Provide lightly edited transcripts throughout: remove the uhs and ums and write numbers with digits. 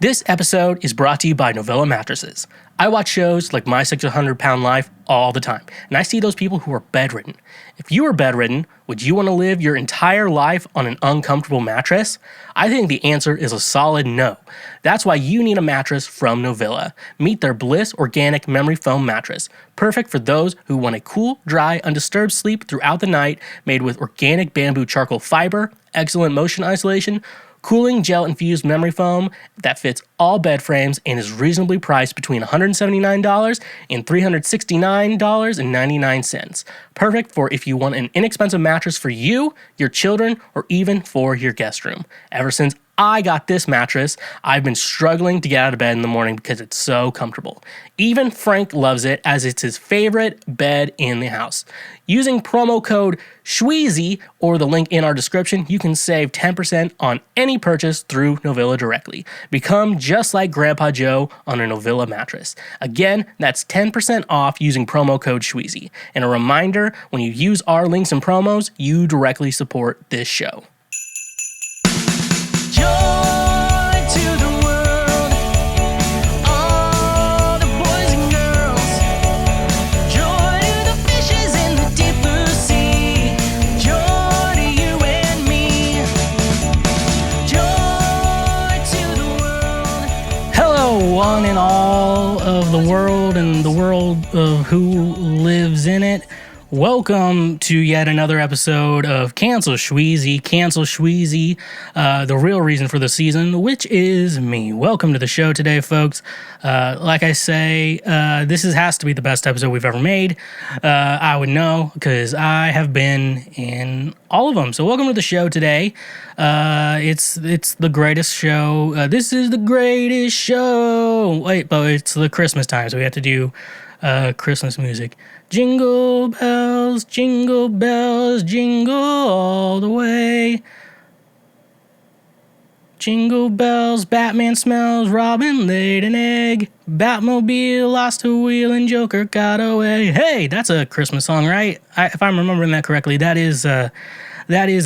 This episode is brought to you by Novella Mattresses. I watch shows like My 600 Pound Life all the time, and I see those people who are bedridden. If you were bedridden, would you want to live your entire life on an uncomfortable mattress? I think the answer is a solid no. That's why you need a mattress from Novella. Meet their Bliss Organic Memory Foam Mattress. Perfect for those who want a cool, dry, undisturbed sleep throughout the night, made with organic bamboo charcoal fiber, excellent motion isolation, cooling gel-infused memory foam that fits all bed frames and is reasonably priced between $179 and $369.99. Perfect for if you want an inexpensive mattress for you, your children, or even for your guest room. Ever since I got this mattress, I've been struggling to get out of bed in the morning because it's so comfortable. Even Frank loves it as it's his favorite bed in the house. Using promo code Schweezy or the link in our description, you can save 10% on any purchase through Novella directly. Become just like Grandpa Joe on a Novella mattress. Again, that's 10% off using promo code Schweezy. And a reminder, when you use our links and promos, you directly support this show. One and all of the world and the world of who lives in it. Welcome to yet another episode of Cancel Schweezy, the real reason for the season, which is me. Welcome to the show today, folks. Like I say, this has to be the best episode we've ever made. I would know because I have been in all of them. So welcome to the show today. It's the greatest show. This is the greatest show. Wait, but it's the Christmas time, so we have to do Christmas music. Jingle bells, jingle all the way. Jingle bells, Batman smells, Robin laid an egg. Batmobile lost a wheel and Joker got away. Hey, that's a Christmas song, right? If I'm remembering that correctly, that is a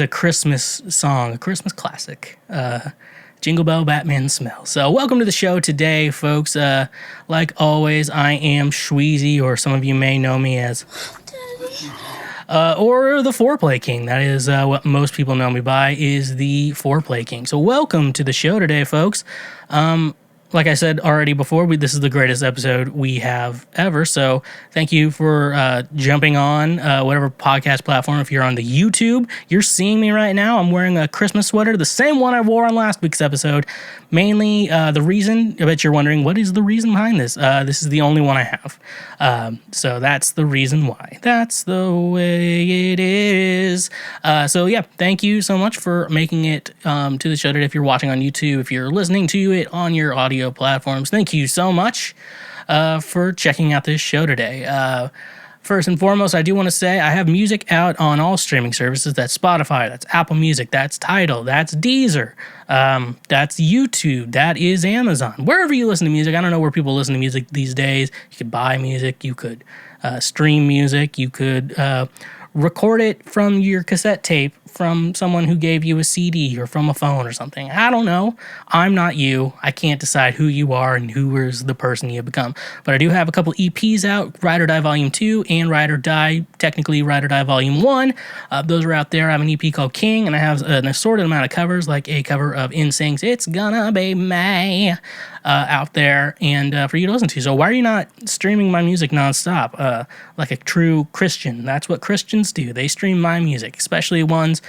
Christmas song, a Christmas classic. Jingle Bell Batman Smell. So welcome to the show today, folks. Like always, I am Schweezy, or some of you may know me as or the Foreplay King. That is what most people know me by, is the Foreplay King. So welcome to the show today, folks. Like I said already before, this is the greatest episode we have ever. So thank you for jumping on whatever podcast platform. If you're on the YouTube, you're seeing me right now. I'm wearing a Christmas sweater, the same one I wore on last week's episode. Mainly the reason, I bet you're wondering, what is the reason behind this? This is the only one I have. So that's the reason why. That's the way it is. So yeah, thank you so much for making it to the show today. If you're watching on YouTube, if you're listening to it on your audio platforms, thank you so much for checking out this show today. First and foremost, I do want to say I have music out on all streaming services. That's Spotify, that's Apple Music, that's Tidal, that's Deezer, that's YouTube, that is Amazon. Wherever you listen to music, I don't know where people listen to music these days. You could buy music, you could stream music, you could record it from your cassette tape from someone who gave you a CD or from a phone or something. I don't know. I'm not you. I can't decide who you are and who is the person you have become. But I do have a couple EPs out, Ride or Die Volume 2 and Ride or Die, technically Ride or Die Volume 1. Those are out there. I have an EP called King, and I have an assorted amount of covers, like a cover of NSYNC's It's Gonna Be May out there and for you to listen to. So why are you not streaming my music nonstop? Like a true Christian. That's what Christians do. They stream my music, especially ones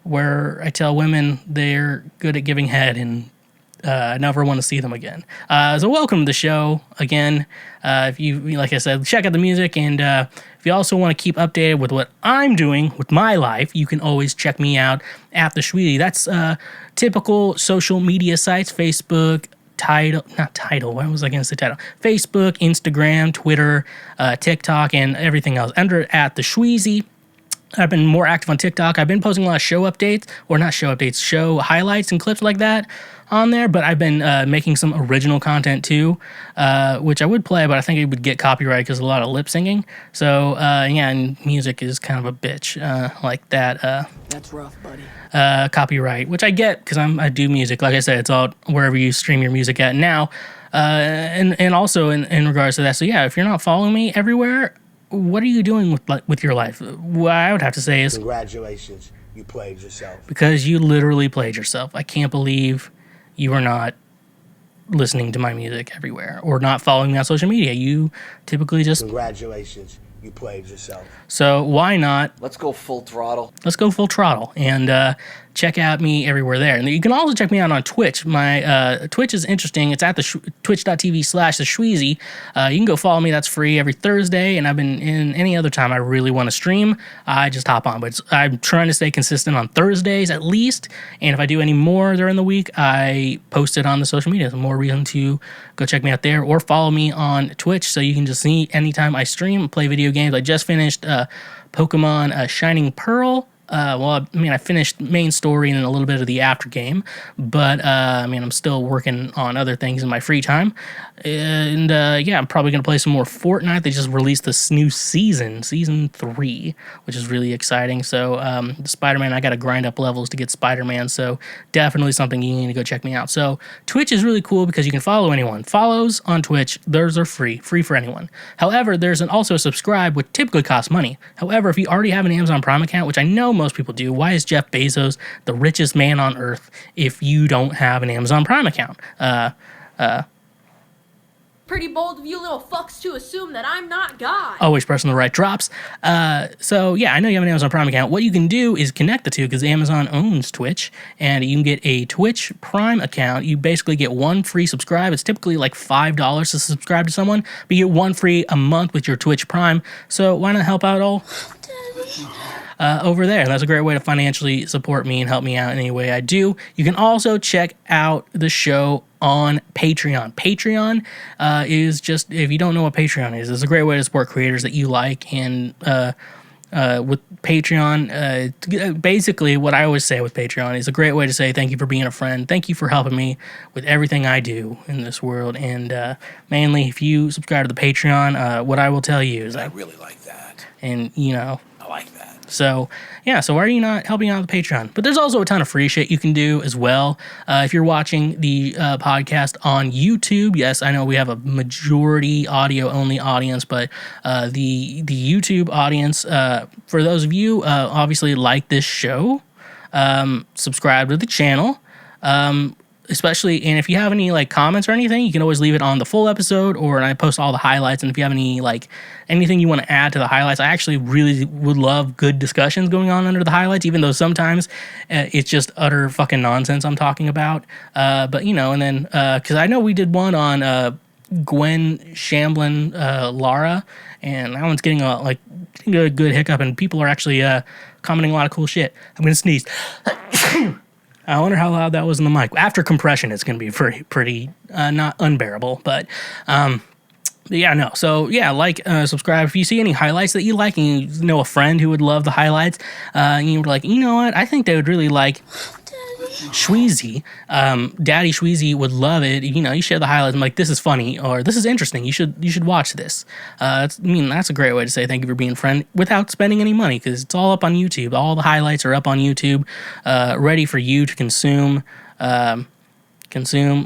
where I tell women they're good at giving head and I never want to see them again. So welcome to the show again. If you, like I said, check out the music, and if you also want to keep updated with what I'm doing with my life, you can always check me out at TheSchweezy. That's typical social media sites: Facebook, Facebook, Instagram, Twitter, TikTok, and everything else under at TheSchweezy. I've been more active on TikTok. I've been posting a lot of show highlights and clips like that. on there, but I've been making some original content too, which I would play, but I think it would get copyright because a lot of lip singing. So yeah, and music is kind of a bitch like that. That's rough, buddy. Copyright, which I get because I do music. Like I said, it's all wherever you stream your music at now. And also in regards to that. So yeah, if you're not following me everywhere, what are you doing with your life? What I would have to say is congratulations, you played yourself. Because you literally played yourself. I can't believe you are not listening to my music everywhere or not following me on social media. You typically just congratulations, you played yourself. So why not? Let's go full throttle. Let's go full throttle and check out me everywhere there. And you can also check me out on Twitch. My Twitch is interesting. It's at twitch.tv/TheSchweezy. You can go follow me. That's free every Thursday. And I've been in any other time I really want to stream, I just hop on. But I'm trying to stay consistent on Thursdays at least. And if I do any more during the week, I post it on the social media. So more reason to go check me out there or follow me on Twitch so you can just see anytime I stream, play video games. I just finished Pokemon Shining Pearl. Well, I mean, I finished main story and a little bit of the after game, but I mean, I'm still working on other things in my free time. And yeah, I'm probably going to play some more Fortnite. They just released this new season 3, which is really exciting. So Spider-Man, I got to grind up levels to get Spider-Man. So definitely something you need to go check me out. So Twitch is really cool because you can follow anyone. Follows on Twitch, those are free for anyone. However, there's also a subscribe, which typically costs money. However, if you already have an Amazon Prime account, which I know most people do, why is Jeff Bezos the richest man on earth if you don't have an Amazon Prime account? Pretty bold of you little fucks to assume that I'm not God. Always pressing the right drops. So yeah, I know you have an Amazon Prime account. What you can do is connect the two because Amazon owns Twitch, and you can get a Twitch Prime account. You basically get one free subscribe. It's typically like $5 to subscribe to someone, but you get one free a month with your Twitch Prime. So why not help out all over there? And that's a great way to financially support me and help me out in any way I do. You can also check out the show on Patreon. Patreon is just, if you don't know what Patreon is, it's a great way to support creators that you like. And with Patreon, basically what I always say with Patreon is a great way to say thank you for being a friend. Thank you for helping me with everything I do in this world. And mainly, if you subscribe to the Patreon, what I will tell you is I really like that. And, you know, I like that. So, yeah, so why are you not helping out with Patreon? But there's also a ton of free shit you can do as well. If you're watching the podcast on YouTube, yes, I know we have a majority audio-only audience, but the YouTube audience, for those of you, obviously like this show, subscribe to the channel, especially, and if you have any like comments or anything, you can always leave it on the full episode, or I post all the highlights. And if you have any like anything you want to add to the highlights, I actually really would love good discussions going on under the highlights, even though sometimes it's just utter fucking nonsense I'm talking about. But you know, and then because I know we did one on Gwen Shamblin Lara, and that one's getting a good hiccup, and people are actually commenting a lot of cool shit. I'm gonna sneeze. I wonder how loud that was in the mic. After compression, it's going to be pretty not unbearable, but yeah, no. So yeah, like, subscribe. If you see any highlights that you like, and you know a friend who would love the highlights, and you're like, you know what, I think they would really like Schweezy. Daddy Schweezy would love it. You know, you share the highlights. I'm like, this is funny, or this is interesting. You should watch this. That's a great way to say thank you for being a friend without spending any money, because it's all up on YouTube. All the highlights are up on YouTube, ready for you to consume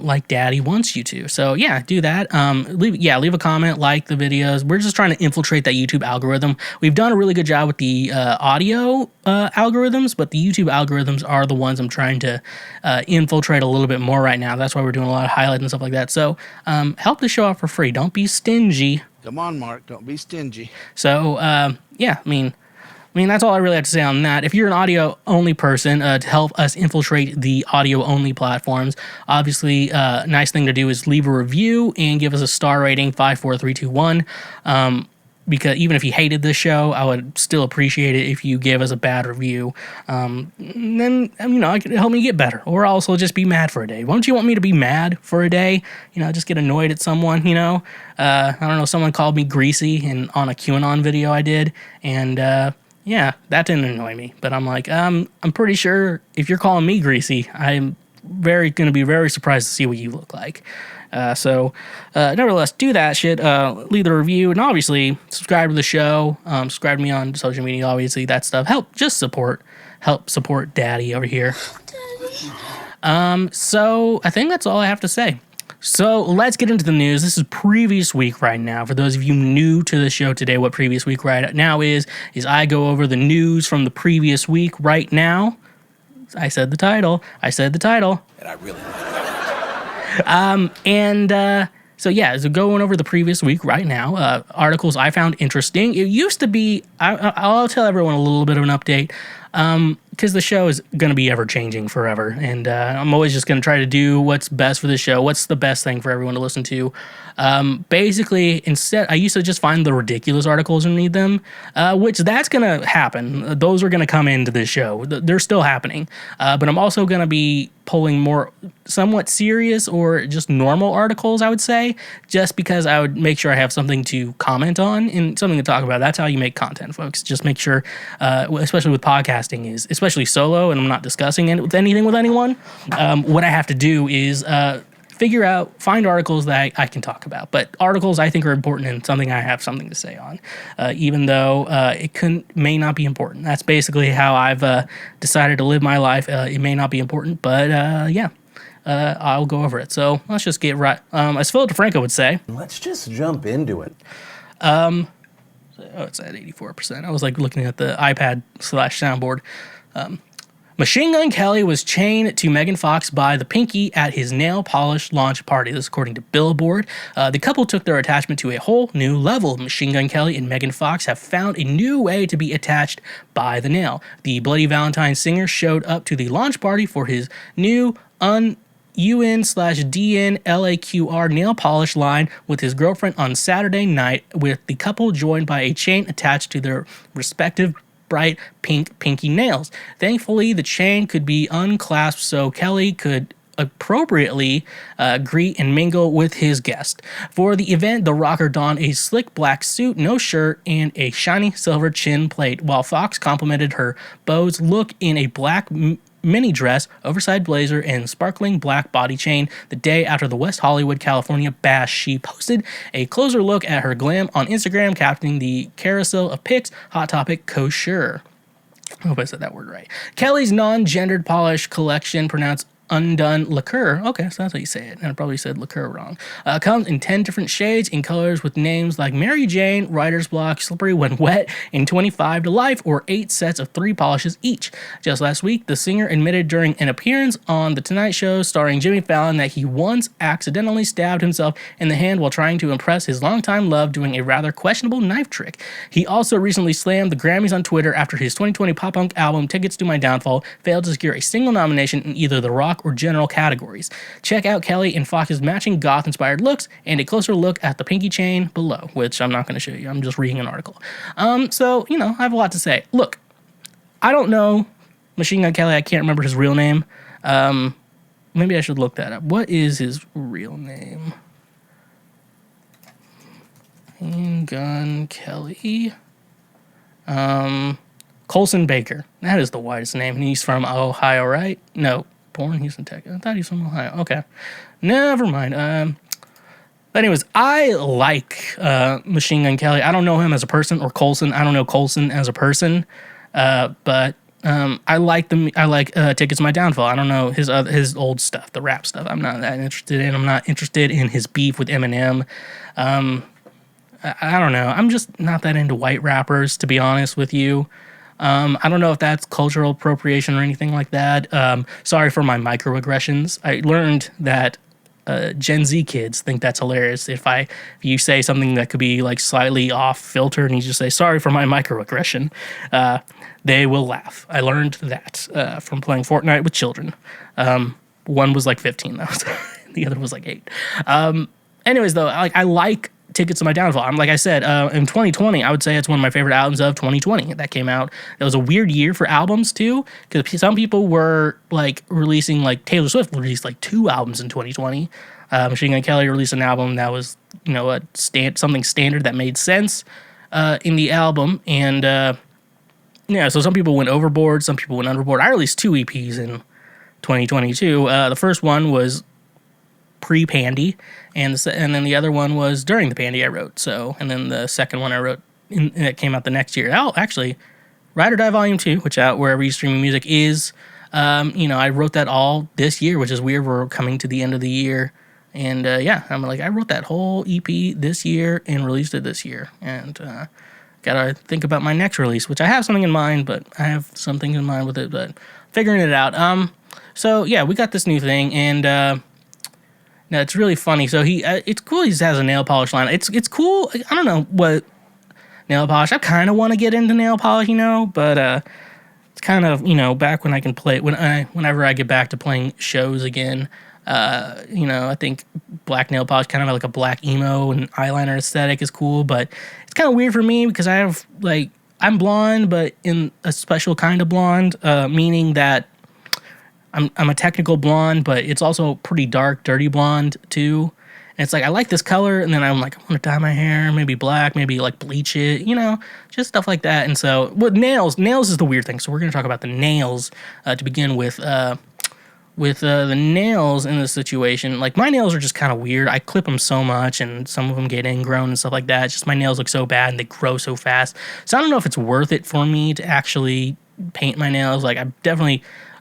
like daddy wants you to. So yeah, do that. Leave a comment, like the videos. We're just trying to infiltrate that YouTube algorithm. We've done a really good job with the audio algorithms, but the YouTube algorithms are the ones I'm trying to infiltrate a little bit more right now. That's why we're doing a lot of highlights and stuff like that. So help the show out for free. Don't be stingy. Come on, Mark. Don't be stingy. So yeah, I mean, that's all I really have to say on that. If you're an audio-only person, to help us infiltrate the audio-only platforms, obviously, nice thing to do is leave a review and give us a star rating, 5, 4, 3, 2, 1. Because even if you hated this show, I would still appreciate it if you gave us a bad review. Then, you know, it could help me get better. Or also just be mad for a day. Why don't you want me to be mad for a day? You know, just get annoyed at someone, you know? I don't know, someone called me greasy on a QAnon video I did, and yeah, that didn't annoy me, but I'm like, I'm pretty sure if you're calling me greasy, I'm going to be very surprised to see what you look like. So nevertheless, do that shit. Leave the review, and obviously subscribe to the show. Subscribe to me on social media. Obviously, that stuff help support Daddy over here. So I think that's all I have to say. So let's get into the news. This is previous week right now. For those of you new to the show today, what previous week right now is I go over the news from the previous week right now. I said the title. And I really like that. So going over the previous week right now, articles I found interesting. It used to be, I'll tell everyone a little bit of an update, because the show is going to be ever-changing forever, and I'm always just going to try to do what's best for the show, what's the best thing for everyone to listen to. Basically, instead, I used to just find the ridiculous articles and read them, which that's going to happen. Those are going to come into this show. They're still happening. But I'm also going to be pulling more somewhat serious or just normal articles, I would say, just because I would make sure I have something to comment on and something to talk about. That's how you make content, folks. Just make sure, especially with podcasting, especially solo, and I'm not discussing it with anyone, what I have to do is find articles that I can talk about. But articles I think are important and something I have something to say on, even though it may not be important. That's basically how I've decided to live my life. It may not be important, but I'll go over it. So let's just get right. As Philip DeFranco would say, let's just jump into it. It's at 84%. I was like looking at the iPad/soundboard. Machine Gun Kelly was chained to Megan Fox by the pinky at his nail polish launch party. This according to Billboard. The couple took their attachment to a whole new level. Machine Gun Kelly and Megan Fox have found a new way to be attached by the nail. The Bloody Valentine singer showed up to the launch party for his new UN/DN LAQR nail polish line with his girlfriend on Saturday night, with the couple joined by a chain attached to their respective bright pink pinky nails. Thankfully, the chain could be unclasped so Kelly could appropriately greet and mingle with his guest. For the event, the rocker donned a slick black suit, no shirt, and a shiny silver chin plate, while Fox complimented her beau's look in a black mini dress, oversized blazer, and sparkling black body chain. The day after the West Hollywood, California bash, she posted a closer look at her glam on Instagram, captioning the carousel of pics, Hot Topic kosher. I hope I said that word right. Kelly's non-gendered polish collection, pronounced Undone Liqueur. Okay, so that's how you say it. And I probably said liqueur wrong. Comes in 10 different shades and colors with names like Mary Jane, Writer's Block, Slippery When Wet, and 25 to Life, or 8 sets of 3 polishes each. Just last week, the singer admitted during an appearance on The Tonight Show starring Jimmy Fallon that he once accidentally stabbed himself in the hand while trying to impress his longtime love doing a rather questionable knife trick. He also recently slammed the Grammys on Twitter after his 2020 pop-punk album Tickets to My Downfall failed to secure a single nomination in either the rock or general categories. Check out Kelly and Fox's matching goth-inspired looks and a closer look at the pinky chain below, which I'm not going to show you. I'm just reading an article. So, I have a lot to say. Look, I don't know Machine Gun Kelly. I can't remember his real name. Maybe I should look that up. What is his real name? Machine Gun Kelly. Colson Baker. That is the widest name. And he's from Ohio, right? No. Born Houston, Texas. I thought he was from Ohio. Okay. Never mind. Anyways, I like Machine Gun Kelly. I don't know him as a person, or Colson. I don't know Colson as a person. But I like them. I like Tickets to My Downfall. I don't know his old stuff, the rap stuff. I'm not that interested in. I'm not interested in his beef with Eminem. I don't know. I'm just not that into white rappers, to be honest with you. I don't know if that's cultural appropriation or anything like that. Sorry for my microaggressions. I learned that Gen Z kids think that's hilarious. If you say something that could be like slightly off filter and you just say, sorry for my microaggression, they will laugh. I learned that from playing Fortnite with children. One was like 15 though. So the other was like 8. Anyways though, I like Tickets to My Downfall. Like I said, in 2020, I would say it's one of my favorite albums of 2020 that came out. It was a weird year for albums too, because some people were like releasing, like Taylor Swift released like 2 albums in 2020. Machine Gun Kelly released an album that was, something standard that made sense in the album, and so some people went overboard, some people went underboard. I released 2 EPs in 2022. The first one was pre-pandy, and then the other one was during the pandy I wrote. So, and then the second one I wrote, and it came out the next year. Oh, actually, Ride or Die Volume 2, which out wherever you stream music is, I wrote that all this year, which is weird. We're coming to the end of the year. And, I'm like, I wrote that whole EP this year and released it this year. And, gotta think about my next release, which I have something in mind, but I have something in mind with it, but figuring it out. So yeah, we got this new thing, and, no, it's really funny. So it's cool. He just has a nail polish line. It's cool. I don't know what nail polish. I kind of want to get into nail polish, but it's kind of back when I can play whenever I get back to playing shows again. I think black nail polish, kind of like a black emo and eyeliner aesthetic, is cool. But it's kind of weird for me because I have I'm blonde, but in a special kind of blonde, meaning that I'm a technical blonde, but it's also pretty dark, dirty blonde too. And it's like, I like this color, and then I'm like, I want to dye my hair, maybe black, maybe like bleach it, just stuff like that. And so, with nails is the weird thing. So we're going to talk about the nails to begin with. With the nails in this situation, like my nails are just kind of weird. I clip them so much, and some of them get ingrown and stuff like that. It's just my nails look so bad and they grow so fast. So I don't know if it's worth it for me to actually paint my nails. Like I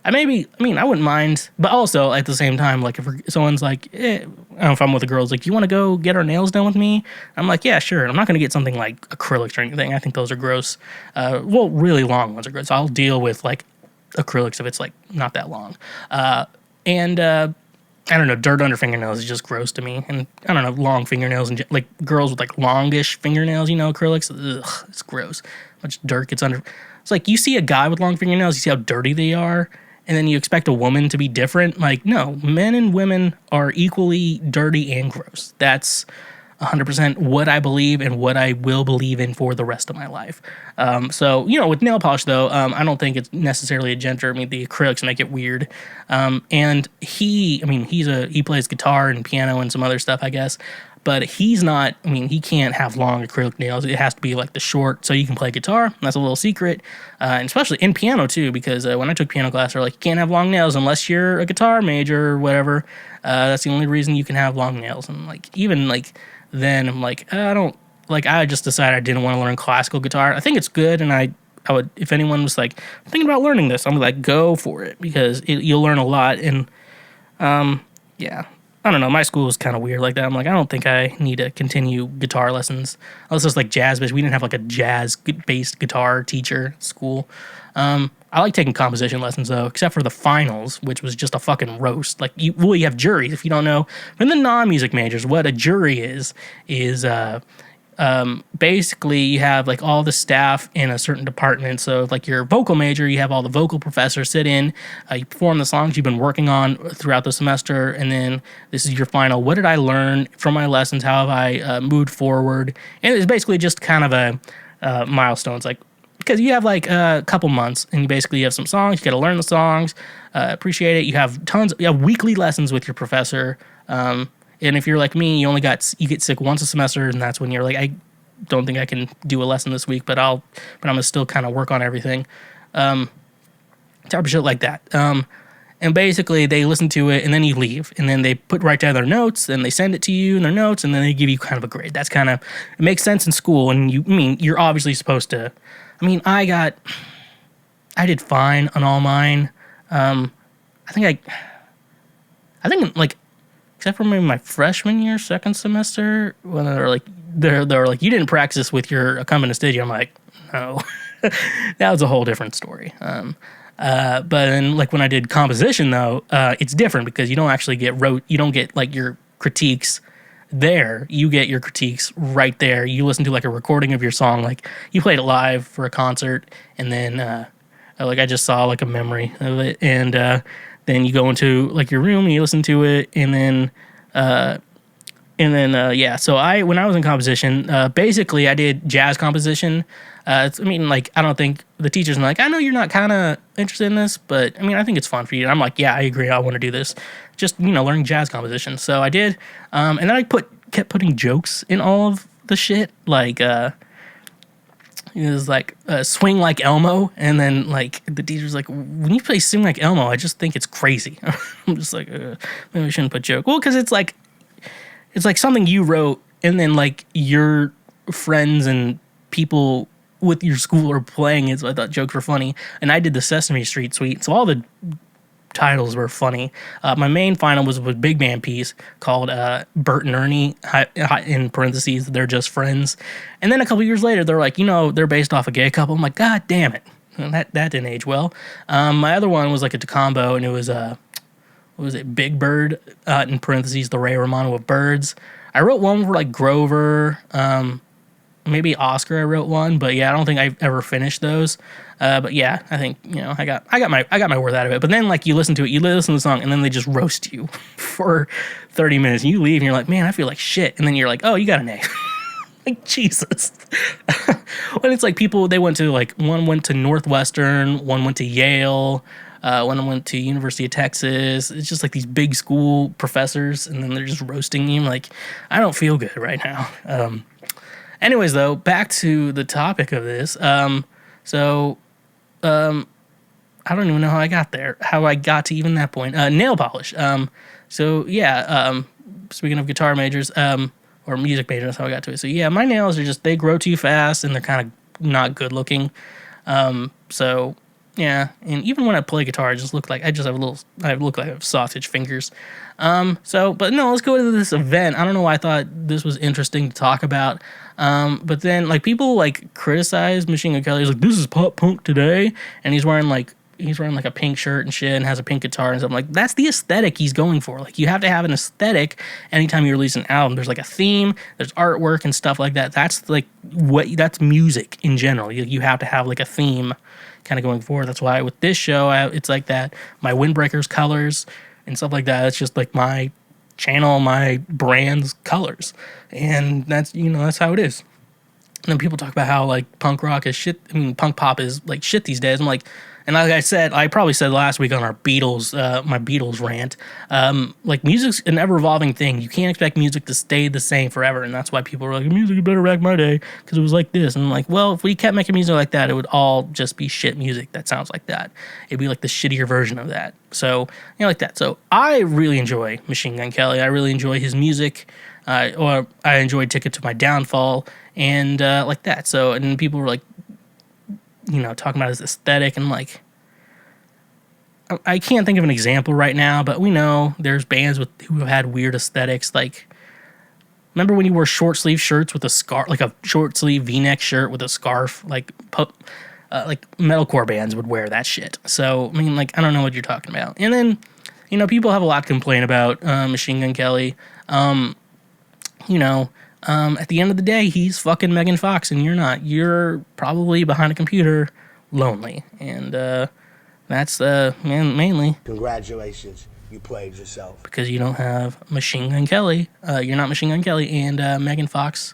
wouldn't mind, but also at the same time, like if someone's like, I don't know if I'm with a girl, like, you want to go get our nails done with me? I'm like, yeah, sure. I'm not going to get something like acrylics or anything. I think those are gross. Really long ones are gross. So I'll deal with like acrylics if it's like not that long. I don't know, dirt under fingernails is just gross to me. And I don't know, long fingernails and like girls with like longish fingernails, acrylics, ugh, it's gross. Much dirt gets under. It's like you see a guy with long fingernails, you see how dirty they are, and then you expect a woman to be different. Like, no, men and women are equally dirty and gross. That's 100% what I believe and what I will believe in for the rest of my life. With nail polish, though, I don't think it's necessarily a gender. I mean, the acrylics make it weird. And he plays guitar and piano and some other stuff, I guess. But he's not, he can't have long acrylic nails. It has to be like the short, so you can play guitar. That's a little secret. And especially in piano, too, because when I took piano class, they're like, you can't have long nails unless you're a guitar major or whatever. That's the only reason you can have long nails. And then I'm like, I just decided I didn't want to learn classical guitar. I think it's good, and I would, if anyone was like thinking about learning this, I'm like, go for it, because you'll learn a lot. And I don't know, my school was kind of weird like that. I'm like, I don't think I need to continue guitar lessons unless it's like jazz-based. We didn't have like a jazz-based guitar teacher at school. I like taking composition lessons, though, except for the finals, which was just a fucking roast. Like, you have juries, if you don't know. For the non-music majors, what a jury is basically you have, like, all the staff in a certain department. So, like, your vocal major, you have all the vocal professors sit in, you perform the songs you've been working on throughout the semester, and then this is your final. What did I learn from my lessons? How have I moved forward? And it's basically just kind of a milestones, like, because you have like a couple months, and you have some songs. You got to learn the songs, appreciate it. You have weekly lessons with your professor. And if you're like me, you get sick once a semester, and that's when you're like, I don't think I can do a lesson this week, but I'm gonna still kind of work on everything. Type of shit like that. And basically they listen to it, and then you leave, and then they write down their notes, and they send it to you in their notes, and then they give you kind of a grade. That's kind of, it makes sense in school, and you're obviously supposed to. I did fine on all mine. I think except for maybe my freshman year, second semester, when they're like, you didn't practice with your accompanist, did you? I'm like, no. That was a whole different story. But then, like, when I did composition, though, it's different because you don't actually you don't get like your critiques there. You get your critiques right there. You listen to like a recording of your song, like you played it live for a concert, and then I just saw like a memory of it, and then you go into like your room and you listen to it, and then so when I was in composition, basically I did jazz composition. I don't think the teachers are like, I know you're not kind of interested in this, but I think it's fun for you. And I'm like, yeah, I agree. I want to do this. Just, learning jazz composition. So I did. And then I kept putting jokes in all of the shit. Like, It was like swing like Elmo, and then like the teacher's like, when you play swing like Elmo, I just think it's crazy. I'm just like, maybe we shouldn't put joke. Well, because it's like something you wrote, and then like your friends and people with your school are playing it. So I thought jokes were funny, and I did the Sesame Street suite, so all the titles were funny. My main final was a big band piece called Bert and Ernie, in parentheses, they're just friends. And then a couple years later, they're like, they're based off a gay couple. I'm like, God damn it. And that didn't age well. My other one was like a combo, and it was, what was it, Big Bird, in parentheses, the Ray Romano of Birds. I wrote one for like Grover, maybe Oscar I wrote one, but yeah, I don't think I ever finished those. But yeah, I think, I got my worth out of it. But then like you listen to the song, and then they just roast you for 30 minutes, and you leave and you're like, man, I feel like shit. And then you're like, oh, you got an A. Like, Jesus. When it's like people, they went to like, one went to Northwestern, one went to Yale, one went to University of Texas. It's just like these big school professors, and then they're just roasting you. Like, I don't feel good right now. Anyways, though, back to the topic of this. I don't even know how I got there, how I got to even that point. Nail polish. Speaking of guitar majors, or music majors, that's how I got to it. So yeah, my nails are just, they grow too fast, and they're kind of not good looking. Yeah, and even when I play guitar, I look like I have sausage fingers. But no, let's go to this event. I don't know why I thought this was interesting to talk about. But then like people like criticize Machine Gun Kelly. He's like, this is pop punk today, and he's wearing like a pink shirt and shit, and has a pink guitar and stuff. Like, that's the aesthetic he's going for. Like, you have to have an aesthetic anytime you release an album. There's like a theme, there's artwork and stuff like that. That's like that's music in general. You have to have like a theme kind of going forward. That's why with this show, it's like that. My windbreakers colors and stuff like that. It's just like my channel, my brand's colors, and that's that's how it is. And then people talk about how like punk rock is shit. I mean, punk pop is like shit these days. I'm like, and like I said, I probably said last week on our Beatles, my Beatles rant, like music's an ever evolving thing. You can't expect music to stay the same forever, and that's why people are like, music better back my day because it was like this. And I'm like, well, if we kept making music like that, it would all just be shit music that sounds like that. It'd be like the shittier version of that. So like that. So I really enjoy Machine Gun Kelly. I really enjoy his music. Or I enjoyed Ticket to My Downfall and like that. So, and people were like, talking about his aesthetic, and like, I can't think of an example right now, but we know there's bands who have had weird aesthetics. Like, remember when you wore short sleeve shirts with a scarf, like a short sleeve V-neck shirt with a scarf, like metalcore bands would wear that shit. So, I mean, like, I don't know what you're talking about. And then, people have a lot to complain about Machine Gun Kelly. At the end of the day, he's fucking Megan Fox, and you're not. You're probably behind a computer, lonely, and that's mainly. Congratulations, you played yourself. Because you don't have Machine Gun Kelly. You're not Machine Gun Kelly, and Megan Fox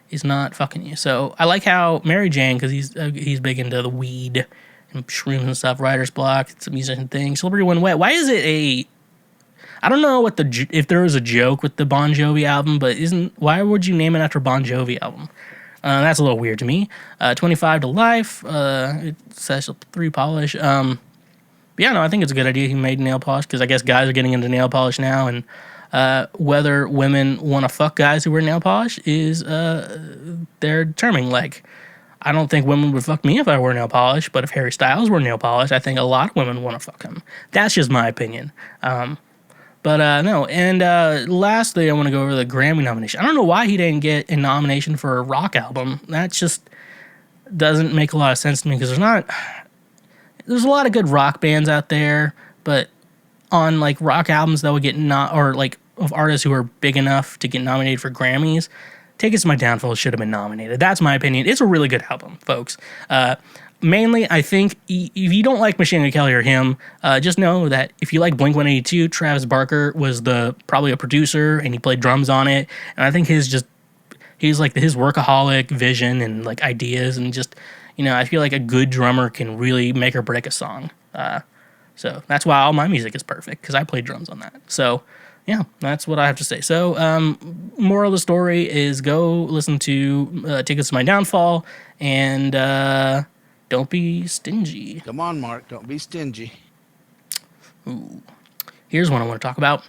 is not fucking you. So I like how Mary Jane, because he's big into the weed and shrooms and stuff. Writer's Block, it's a musician thing. Slippery When Wet. Why is it I don't know if there was a joke with the Bon Jovi album, but why would you name it after Bon Jovi album? That's a little weird to me. 25 to Life, it says 3 polish. I think it's a good idea he made nail polish, because I guess guys are getting into nail polish now, and whether women want to fuck guys who wear nail polish is they're determining. Like, I don't think women would fuck me if I wore nail polish, but if Harry Styles wore nail polish, I think a lot of women want to fuck him. That's just my opinion. No, and lastly, I want to go over the Grammy nomination. I don't know why he didn't get a nomination for a rock album. That just doesn't make a lot of sense to me, because there's a lot of good rock bands out there, but on like rock albums that would get of artists who are big enough to get nominated for Grammys, Tickets to My Downfall should have been nominated. That's my opinion. It's a really good album, folks. Mainly, I think if you don't like Machine Gun Kelly or him, just know that if you like Blink-182, Travis Barker was probably a producer, and he played drums on it. And I think he's like his workaholic vision and like ideas, and just, I feel like a good drummer can really make or break a song. So that's why all my music is perfect, because I play drums on that. So yeah, that's what I have to say. So, moral of the story is go listen to Tickets to My Downfall, and don't be stingy. Come on, Mark. Don't be stingy. Ooh. Here's one I want to talk about.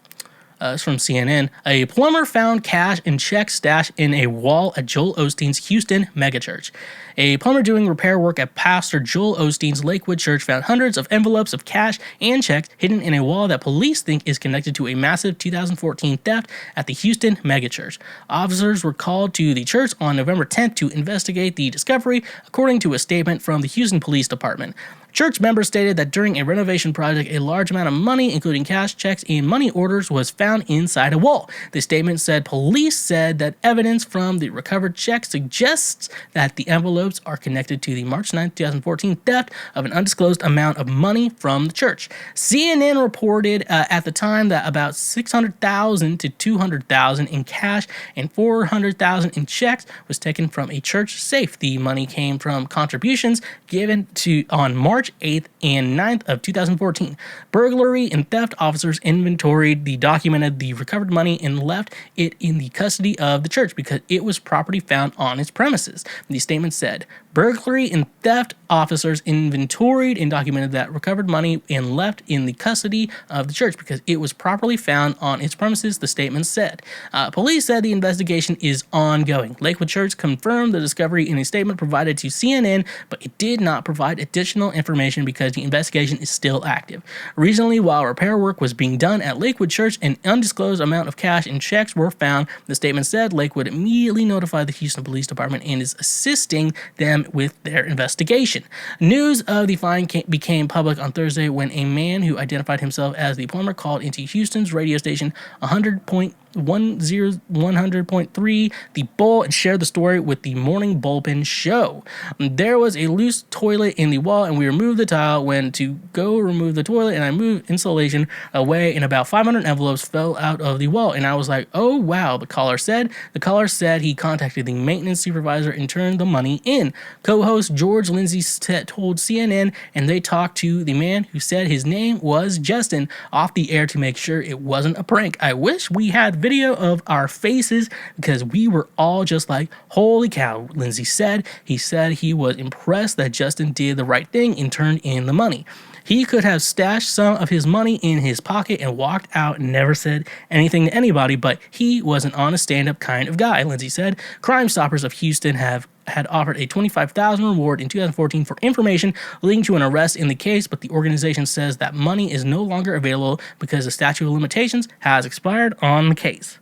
It's from CNN. A plumber found cash and checks stashed in a wall at Joel Osteen's Houston megachurch. A plumber doing repair work at Pastor Joel Osteen's Lakewood Church found hundreds of envelopes of cash and checks hidden in a wall that police think is connected to a massive 2014 theft at the Houston megachurch. Officers were called to the church on November 10th to investigate the discovery, according to a statement from the Houston Police Department. Church members stated that during a renovation project, a large amount of money, including cash, checks, and money orders, was found inside a wall. The statement said police said that evidence from the recovered checks suggests that the envelopes are connected to the March 9, 2014 theft of an undisclosed amount of money from the church. CNN reported at the time that about $600,000 to $200,000 in cash and $400,000 in checks was taken from a church safe. The money came from contributions given to on March 8th and 9th of 2014. Burglary and theft officers inventoried documented the recovered money and left it in the custody of the church because it was property found on its premises. The statement said, burglary and theft officers inventoried and documented that recovered money and left in the custody of the church because it was properly found on its premises, the statement said. Police said the investigation is ongoing. Lakewood Church confirmed the discovery in a statement provided to CNN, but it did not provide additional information because the investigation is still active. Recently, while repair work was being done at Lakewood Church, an undisclosed amount of cash and checks were found. The statement said Lakewood immediately notified the Houston Police Department and is assisting them with their investigation. News of the find became public on Thursday when a man who identified himself as the plumber called into Houston's radio station 100.3 The Bull and shared the story with the Morning Bullpen show. There was a loose toilet in the wall and we removed the tile. When to go remove the toilet and I moved insulation away and about 500 envelopes fell out of the wall and I was like, oh wow, the caller said. The caller said he contacted the maintenance supervisor and turned the money in. Co-host George Lindsay told CNN and they talked to the man who said his name was Justin off the air to make sure it wasn't a prank. I wish we had video of our faces because we were all just like, holy cow, Lindsay said. He said he was impressed that Justin did the right thing and turned in the money. He could have stashed some of his money in his pocket and walked out and never said anything to anybody, but he was an honest stand-up kind of guy, Lindsay said. Crime Stoppers of Houston had offered a $25,000 reward in 2014 for information leading to an arrest in the case, but the organization says that money is no longer available because the statute of limitations has expired on the case.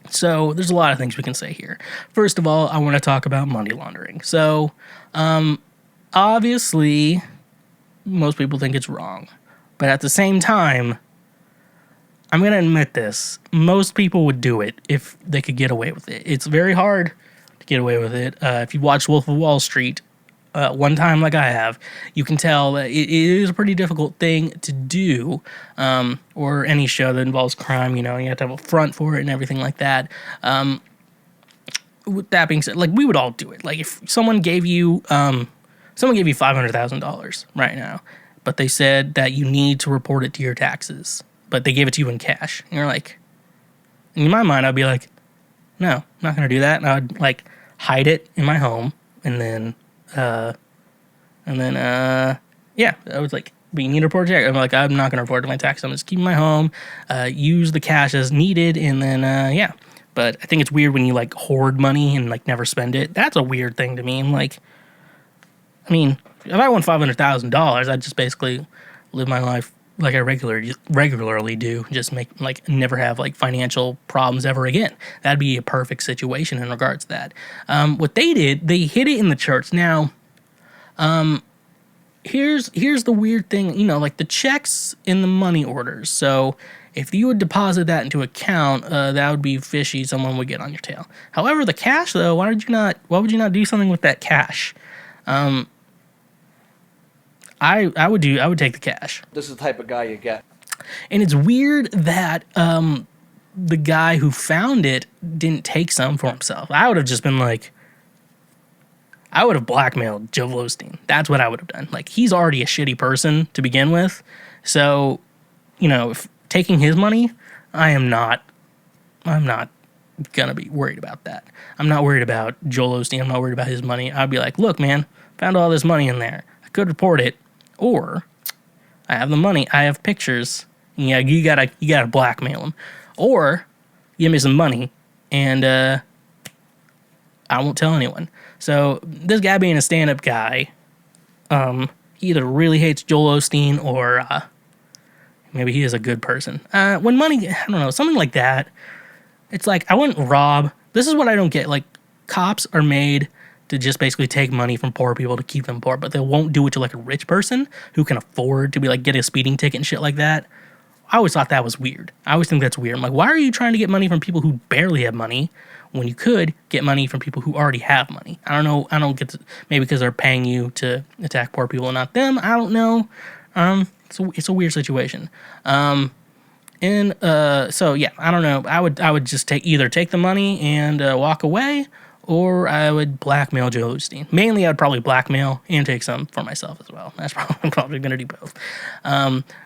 So there's a lot of things we can say here. First of all, I want to talk about money laundering. So obviously, most people think it's wrong. But at the same time, I'm going to admit this. Most people would do it if they could get away with it. It's very hard to get away with it. If you watch Wolf of Wall Street one time like I have, you can tell that it is a pretty difficult thing to do, or any show that involves crime. You know, you have to have a front for it and everything like that. With that being said, like, we would all do it. Like, if someone gave you $500,000 right now, but they said that you need to report it to your taxes, but they gave it to you in cash. And you're like, in my mind, I'd be like, no, I'm not going to do that. And I'd like hide it in my home. And then, yeah, I was like, but you need to report it. I'm like, I'm not going to report it to my taxes. I'm just keeping my home, use the cash as needed. And then, yeah, but I think it's weird when you like hoard money and like never spend it. That's a weird thing to me. I'm like, I mean, if I won $500,000, I'd just basically live my life like I regularly do, just make like never have like financial problems ever again. That'd be a perfect situation in regards to that. What they did, they hid it in the church. Now, here's the weird thing, you know, like the checks in the money orders. So if you would deposit that into account, that would be fishy. Someone would get on your tail. However, the cash though, why would you not do something with that cash? I would take the cash. This is the type of guy you get. And it's weird that the guy who found it didn't take some for himself. I would have just been like, I would have blackmailed Joel Osteen. That's what I would have done. Like, he's already a shitty person to begin with. So, you know, if taking his money, I'm not gonna be worried about that. I'm not worried about Joel Osteen. I'm not worried about his money. I'd be like, look, man, found all this money in there. I could report it, or I have the money. I have pictures. Yeah, you gotta blackmail him, or give me some money, and I won't tell anyone. So this guy being a stand-up guy, he either really hates Joel Osteen or maybe he is a good person. When money, I don't know, something like that. It's like, I wouldn't rob. This is what I don't get. Like, cops are made to just basically take money from poor people to keep them poor, but they won't do it to like a rich person who can afford to be like, get a speeding ticket and shit like that. I always thought that was weird. I always think that's weird. I'm like, why are you trying to get money from people who barely have money when you could get money from people who already have money? I don't know. I don't get to, maybe because they're paying you to attack poor people and not them. I don't know. It's a weird situation. So yeah, I don't know. I would just either take the money and walk away, or I would blackmail Joel Osteen. Mainly, I'd probably blackmail and take some for myself as well. That's probably going to do both.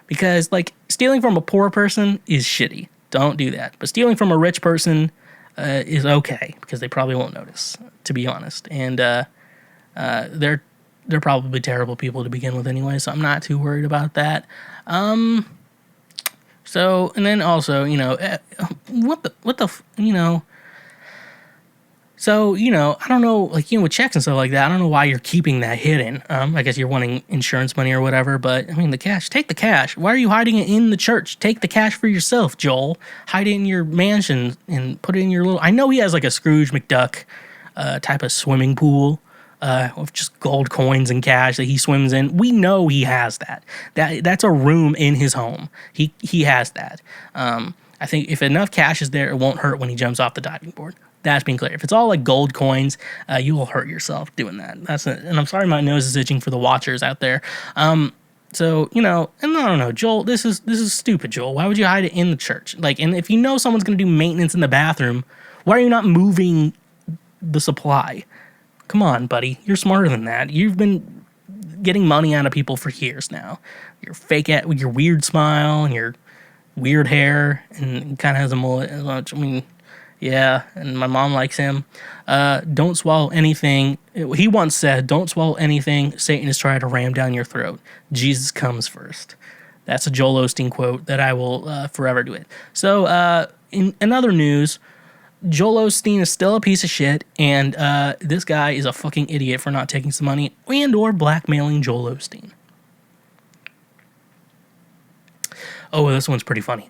Because, like, stealing from a poor person is shitty. Don't do that. But stealing from a rich person is okay, because they probably won't notice, to be honest. And they're probably terrible people to begin with anyway, so I'm not too worried about that. So, and then also, you know, so, you know, I don't know, like, you know, with checks and stuff like that, I don't know why you're keeping that hidden. I guess you're wanting insurance money or whatever, but, I mean, the cash, take the cash. Why are you hiding it in the church? Take the cash for yourself, Joel. Hide it in your mansion and put it in your little, I know he has, like, a Scrooge McDuck type of swimming pool of just gold coins and cash that he swims in. We know he has that. That's a room in his home. He has that. I think if enough cash is there, it won't hurt when he jumps off the diving board. That's being clear. If it's all like gold coins, you will hurt yourself doing that. And I'm sorry my nose is itching for the watchers out there. So, you know, and I don't know, Joel, this is stupid, Joel. Why would you hide it in the church? Like, and if you know someone's going to do maintenance in the bathroom, why are you not moving the supply? Come on, buddy. You're smarter than that. You've been getting money out of people for years now. Your with your weird smile and your weird hair, and he kind of has a mullet. I mean, yeah, and my mom likes him. Don't swallow anything. He once said, don't swallow anything Satan is trying to ram down your throat. Jesus comes first. That's a Joel Osteen quote that I will forever do it. So, in other news, Joel Osteen is still a piece of shit, and this guy is a fucking idiot for not taking some money and or blackmailing Joel Osteen. Oh, this one's pretty funny.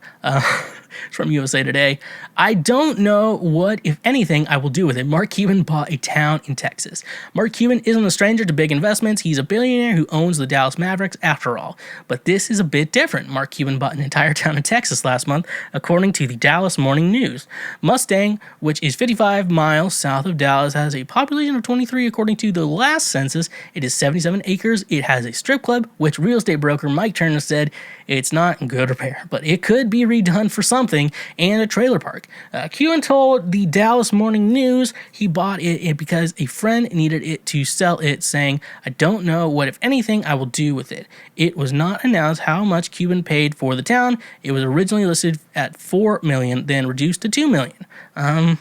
It's from USA Today. I don't know what, if anything, I will do with it. Mark Cuban bought a town in Texas. Mark Cuban isn't a stranger to big investments. He's a billionaire who owns the Dallas Mavericks after all. But this is a bit different. Mark Cuban bought an entire town in Texas last month, according to the Dallas Morning News. Mustang, which is 55 miles south of Dallas, has a population of 23 according to the last census. It is 77 acres. It has a strip club, which real estate broker Mike Turner said it's not in good repair, but it could be redone for something, and a trailer park. Cuban told the Dallas Morning News he bought it because a friend needed it to sell it, saying, I don't know what, if anything, I will do with it. It was not announced how much Cuban paid for the town. It was originally listed at $4 million, then reduced to $2 million.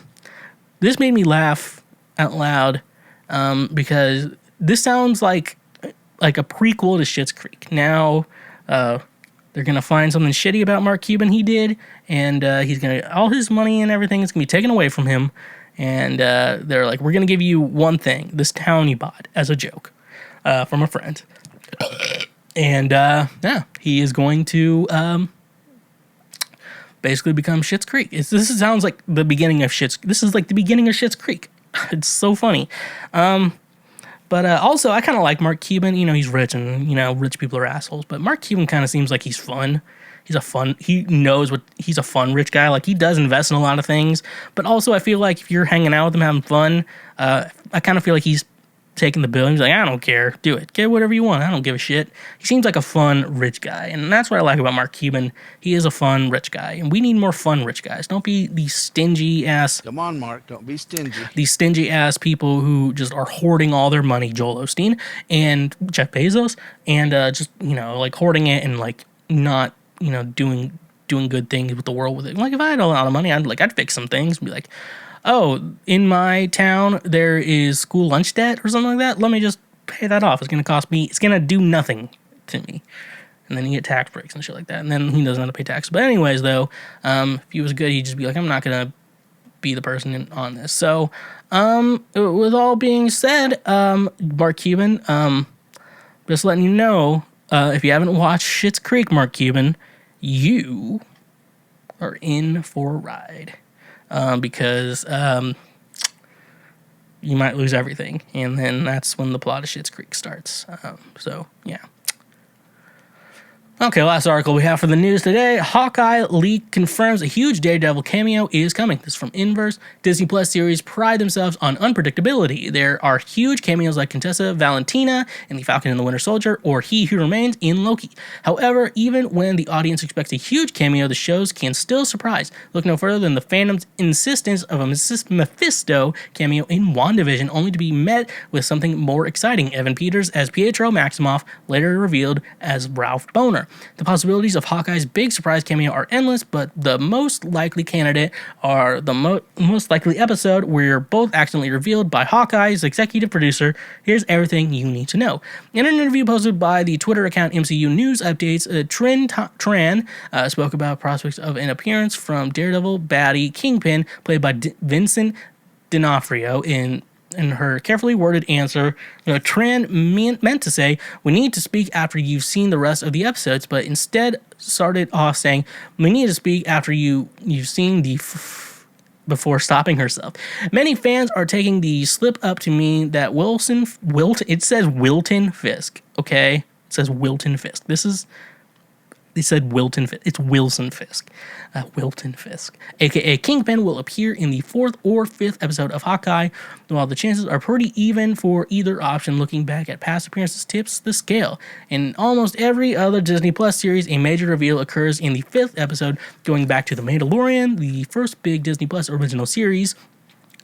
This made me laugh out loud because this sounds like a prequel to Schitt's Creek. Now, they're going to find something shitty about Mark Cuban he did, and he's going to, all his money and everything is going to be taken away from him, and they're like, we're going to give you one thing, this town you bought, as a joke from a friend. And, yeah, he is going to basically become Schitt's Creek. This sounds like the beginning of this is like the beginning of Schitt's Creek. It's so funny. But also, I kind of like Mark Cuban. You know, he's rich, and, you know, rich people are assholes. But Mark Cuban kind of seems like he's fun. He knows he's a fun rich guy. Like, he does invest in a lot of things. But also, I feel like if you're hanging out with him, having fun, I kind of feel like he's taking the bill. He's like, I don't care. Do it. Get whatever you want. I don't give a shit. He seems like a fun rich guy. And that's what I like about Mark Cuban. He is a fun rich guy. And we need more fun rich guys. Don't be these stingy ass. Come on, Mark. Don't be stingy. These stingy ass people who just are hoarding all their money. Joel Osteen and Jeff Bezos. And just, you know, like hoarding it and like not, you know, doing doing good things with the world with it. Like if I had a lot of money, I'd fix some things and be like, oh, in my town there is school lunch debt or something like that. Let me just pay that off. It's gonna do nothing to me. And then you get tax breaks and shit like that. And then he doesn't have to pay tax. But anyways, though, if he was good, he'd just be like, I'm not gonna be the person on this. So, with all being said, Mark Cuban, just letting you know, if you haven't watched Schitt's Creek, Mark Cuban, you are in for a ride. Because you might lose everything. And then that's when the plot of Schitt's Creek starts. So, yeah. Okay, last article we have for the news today. Hawkeye leak confirms a huge Daredevil cameo is coming. This is from Inverse. Disney Plus series pride themselves on unpredictability. There are huge cameos like Contessa Valentina in The Falcon and the Winter Soldier, or He Who Remains in Loki. However, even when the audience expects a huge cameo, the shows can still surprise. Look no further than the fandom's insistence of a Mephisto cameo in WandaVision, only to be met with something more exciting. Evan Peters as Pietro Maximoff, later revealed as Ralph Boner. The possibilities of Hawkeye's big surprise cameo are endless, but the most likely candidate are the most likely episode where you're both accidentally revealed by Hawkeye's executive producer. Here's everything you need to know. In an interview posted by the Twitter account MCU News Updates, Tran spoke about prospects of an appearance from Daredevil baddie Kingpin, played by Vincent D'Onofrio, in her carefully worded answer. Tran meant to say, we need to speak after you've seen the rest of the episodes, but instead started off saying, we need to speak after you've seen before stopping herself. Many fans are taking the slip up to mean that it says Wilton Fisk, okay? It says Wilton Fisk. They said Wilton Fisk. It's Wilson Fisk. Wilton Fisk, a.k.a. Kingpin, will appear in the 4th or 5th episode of Hawkeye. While the chances are pretty even for either option, looking back at past appearances tips the scale. In almost every other Disney Plus series, a major reveal occurs in the 5th episode, going back to The Mandalorian, the first big Disney Plus original series.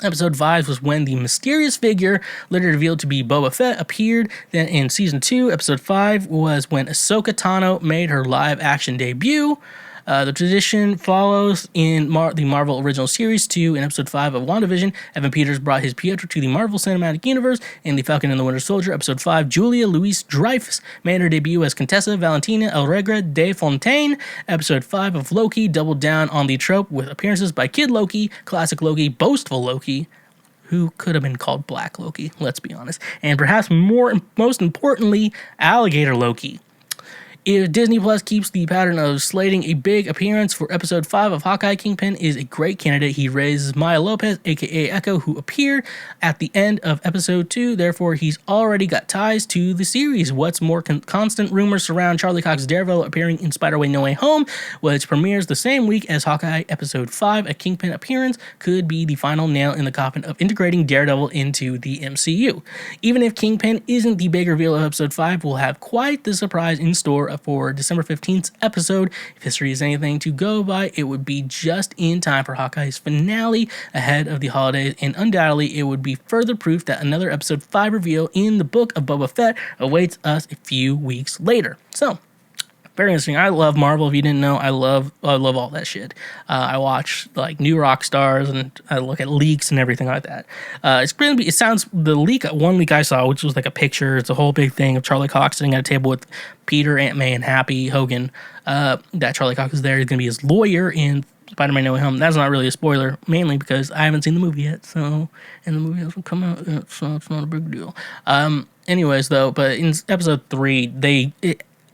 Episode 5 was when the mysterious figure, later revealed to be Boba Fett, appeared. Then in Season 2, Episode 5 was when Ahsoka Tano made her live-action debut. The tradition follows in the Marvel Original Series 2. In Episode 5 of WandaVision, Evan Peters brought his Pietro to the Marvel Cinematic Universe. In The Falcon and the Winter Soldier, Episode 5, Julia Louis-Dreyfus made her debut as Contessa Valentina Allegra de Fontaine. Episode 5 of Loki doubled down on the trope with appearances by Kid Loki, Classic Loki, Boastful Loki, who could have been called Black Loki, let's be honest, and perhaps most importantly, Alligator Loki. If Disney Plus keeps the pattern of slating a big appearance for Episode 5 of Hawkeye, Kingpin is a great candidate. He raises Maya Lopez, a.k.a. Echo, who appeared at the end of Episode 2. Therefore, he's already got ties to the series. What's more, constant rumors surround Charlie Cox's Daredevil appearing in Spider-Man No Way Home, which premieres the same week as Hawkeye Episode 5. A Kingpin appearance could be the final nail in the coffin of integrating Daredevil into the MCU. Even if Kingpin isn't the big reveal of Episode 5, we'll have quite the surprise in store for December 15th episode. If history is anything to go by, it would be just in time for Hawkeye's finale ahead of the holidays, and undoubtedly it would be further proof that another Episode 5 reveal in the Book of Boba Fett awaits us a few weeks later. So, very interesting. I love Marvel. If you didn't know, I love all that shit. I watch like New Rock Stars, and I look at leaks and everything like that. One leak I saw, which was like a picture. It's a whole big thing of Charlie Cox sitting at a table with Peter, Aunt May, and Happy Hogan. That Charlie Cox is there. He's gonna be his lawyer in Spider-Man No Way Home. That's not really a spoiler, mainly because I haven't seen the movie yet. And the movie hasn't come out yet, so it's not a big deal. Anyways, though, but in Episode 3,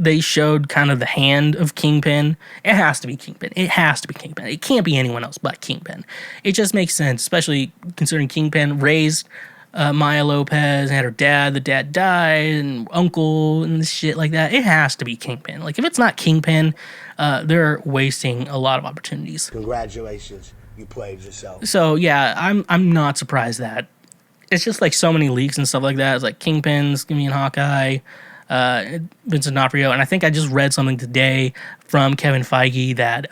they showed kind of the hand of Kingpin. It has to be Kingpin. It can't be anyone else but Kingpin. It just makes sense, especially considering Kingpin raised Maya Lopez, had her dad. The dad died, and uncle, and shit like that. It has to be Kingpin. Like, if it's not Kingpin, they're wasting a lot of opportunities. Congratulations, you played yourself. So, yeah, I'm not surprised that. It's just like so many leaks and stuff like that. It's like Kingpin's gonna be in Hawkeye, Vincent D'Onofrio, and I think I just read something today from Kevin Feige that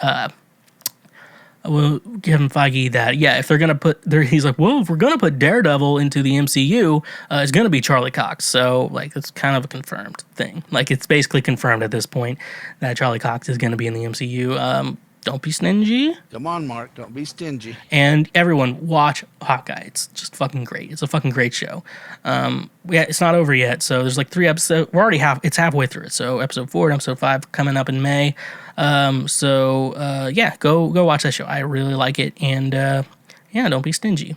if they're gonna he's like, well, if we're gonna put Daredevil into the MCU, it's gonna be Charlie Cox. So like, it's kind of a confirmed thing. Like, it's basically confirmed at this point that Charlie Cox is gonna be in the MCU. Don't be stingy. Come on, Mark. Don't be stingy. And everyone, watch Hawkeye. It's just fucking great. It's a fucking great show. It's not over yet, so there's like 3 episodes. We're already it's halfway through it. So episode 4 and episode 5 coming up in May. Go watch that show. I really like it. And don't be stingy.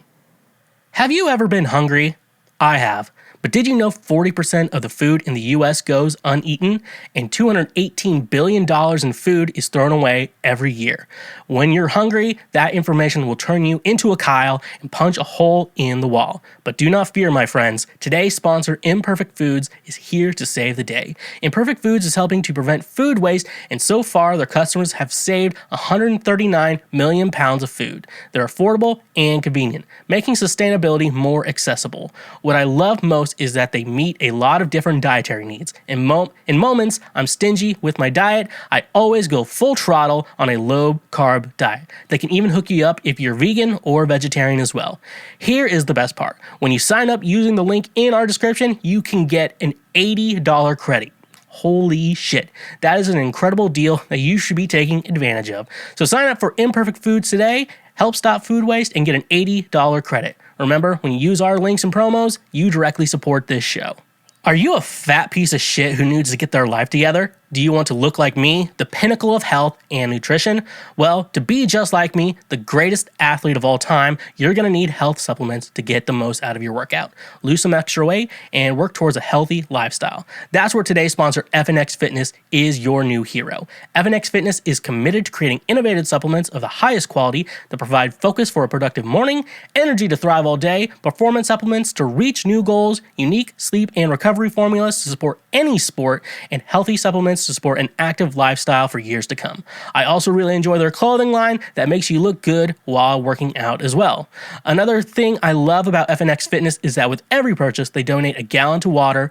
Have you ever been hungry? I have. But did you know 40% of the food in the U.S. goes uneaten, and $218 billion in food is thrown away every year? When you're hungry, that information will turn you into a Kyle and punch a hole in the wall. But do not fear, my friends. Today's sponsor, Imperfect Foods, is here to save the day. Imperfect Foods is helping to prevent food waste, and so far their customers have saved 139 million pounds of food. They're affordable and convenient, making sustainability more accessible. What I love most is that they meet a lot of different dietary needs. In moments I'm stingy with my diet, I always go full throttle on a low-carb diet. They can even hook you up if you're vegan or vegetarian as well. Here is the best part. When you sign up using the link in our description, you can get an $80 credit. Holy shit. That is an incredible deal that you should be taking advantage of. So sign up for Imperfect Foods today, help stop food waste, and get an $80 credit. Remember, when you use our links and promos, you directly support this show. Are you a fat piece of shit who needs to get their life together? Do you want to look like me, the pinnacle of health and nutrition? Well, to be just like me, the greatest athlete of all time, you're going to need health supplements to get the most out of your workout. Lose some extra weight and work towards a healthy lifestyle. That's where today's sponsor, FNX Fitness, is your new hero. FNX Fitness is committed to creating innovative supplements of the highest quality that provide focus for a productive morning, energy to thrive all day, performance supplements to reach new goals, unique sleep and recovery formulas to support any sport, and healthy supplements to support an active lifestyle for years to come. I also really enjoy their clothing line that makes you look good while working out as well. Another thing I love about FNX Fitness is that with every purchase, they donate a gallon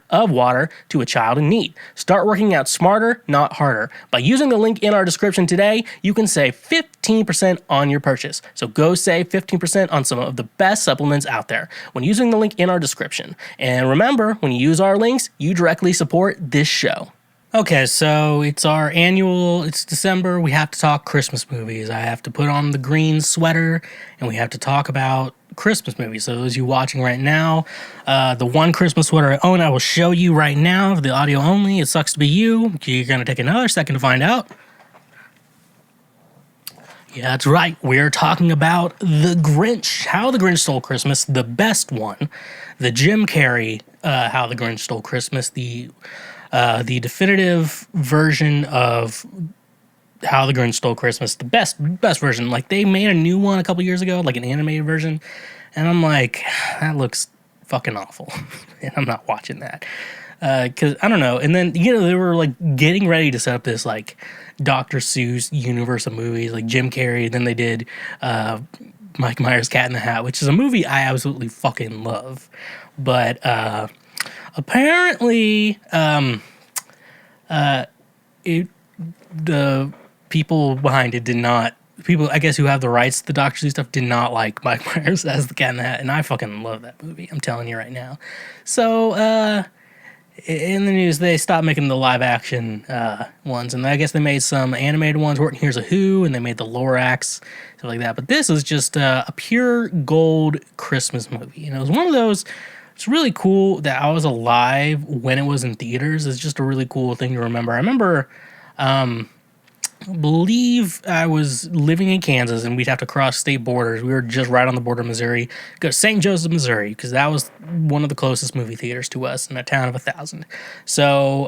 of water to a child in need. Start working out smarter, not harder. By using the link in our description today, you can save 15% on your purchase. So go save 15% on some of the best supplements out there when using the link in our description. And remember, when you use our links, you directly support this show. Okay, so it's December, we have to talk Christmas movies. I have to put on the green sweater, and we have to talk about Christmas movies. So those of you watching right now, the one Christmas sweater I own, I will show you right now, the audio only. It sucks to be you. You're going to take another second to find out. Yeah, that's right. We're talking about The Grinch, How the Grinch Stole Christmas, the best one. The Jim Carrey, How the Grinch Stole Christmas, the definitive version of How the Grinch Stole Christmas, the best version. Like, they made a new one a couple years ago, like an animated version, and I'm like, that looks fucking awful, and I'm not watching that. Because, I don't know, and then, they were, like, getting ready to set up this, like, Dr. Seuss universe of movies, like Jim Carrey, then they did Mike Myers' Cat in the Hat, which is a movie I absolutely fucking love, but, apparently, the people behind it people, I guess, who have the rights to the Doctor Seuss stuff did not like Mike Myers as the Cat in the Hat, and I fucking love that movie, I'm telling you right now. So, in the news, they stopped making the live-action ones, and I guess they made some animated ones, Horton Hears a Who, and they made the Lorax, stuff like that, but this is just a pure gold Christmas movie, and it was one of those. It's really cool that I was alive when it was in theaters. It's just a really cool thing to remember. I remember, I believe I was living in Kansas and we'd have to cross state borders. We were just right on the border of Missouri. Go to St. Joseph, Missouri, because that was one of the closest movie theaters to us in a town of 1,000. So,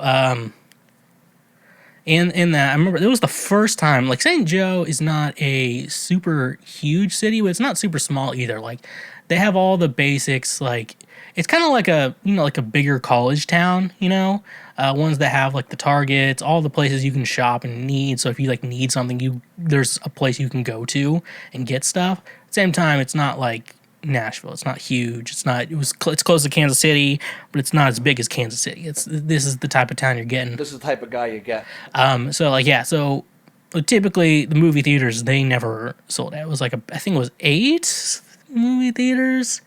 in that, I remember it was the first time, like, St. Joe is not a super huge city, but it's not super small either. Like, they have all the basics, like, it's kind of like a bigger college town, ones that have like the Targets, all the places you can shop and need. So if you like need something, there's a place you can go to and get stuff. At the same time, it's not like Nashville. It's not huge. It's close to Kansas City, but it's not as big as Kansas City. This is the type of town you're getting. This is the type of guy you get. So typically the movie theaters, they never sold out. It was like I think it was 8 movie theaters.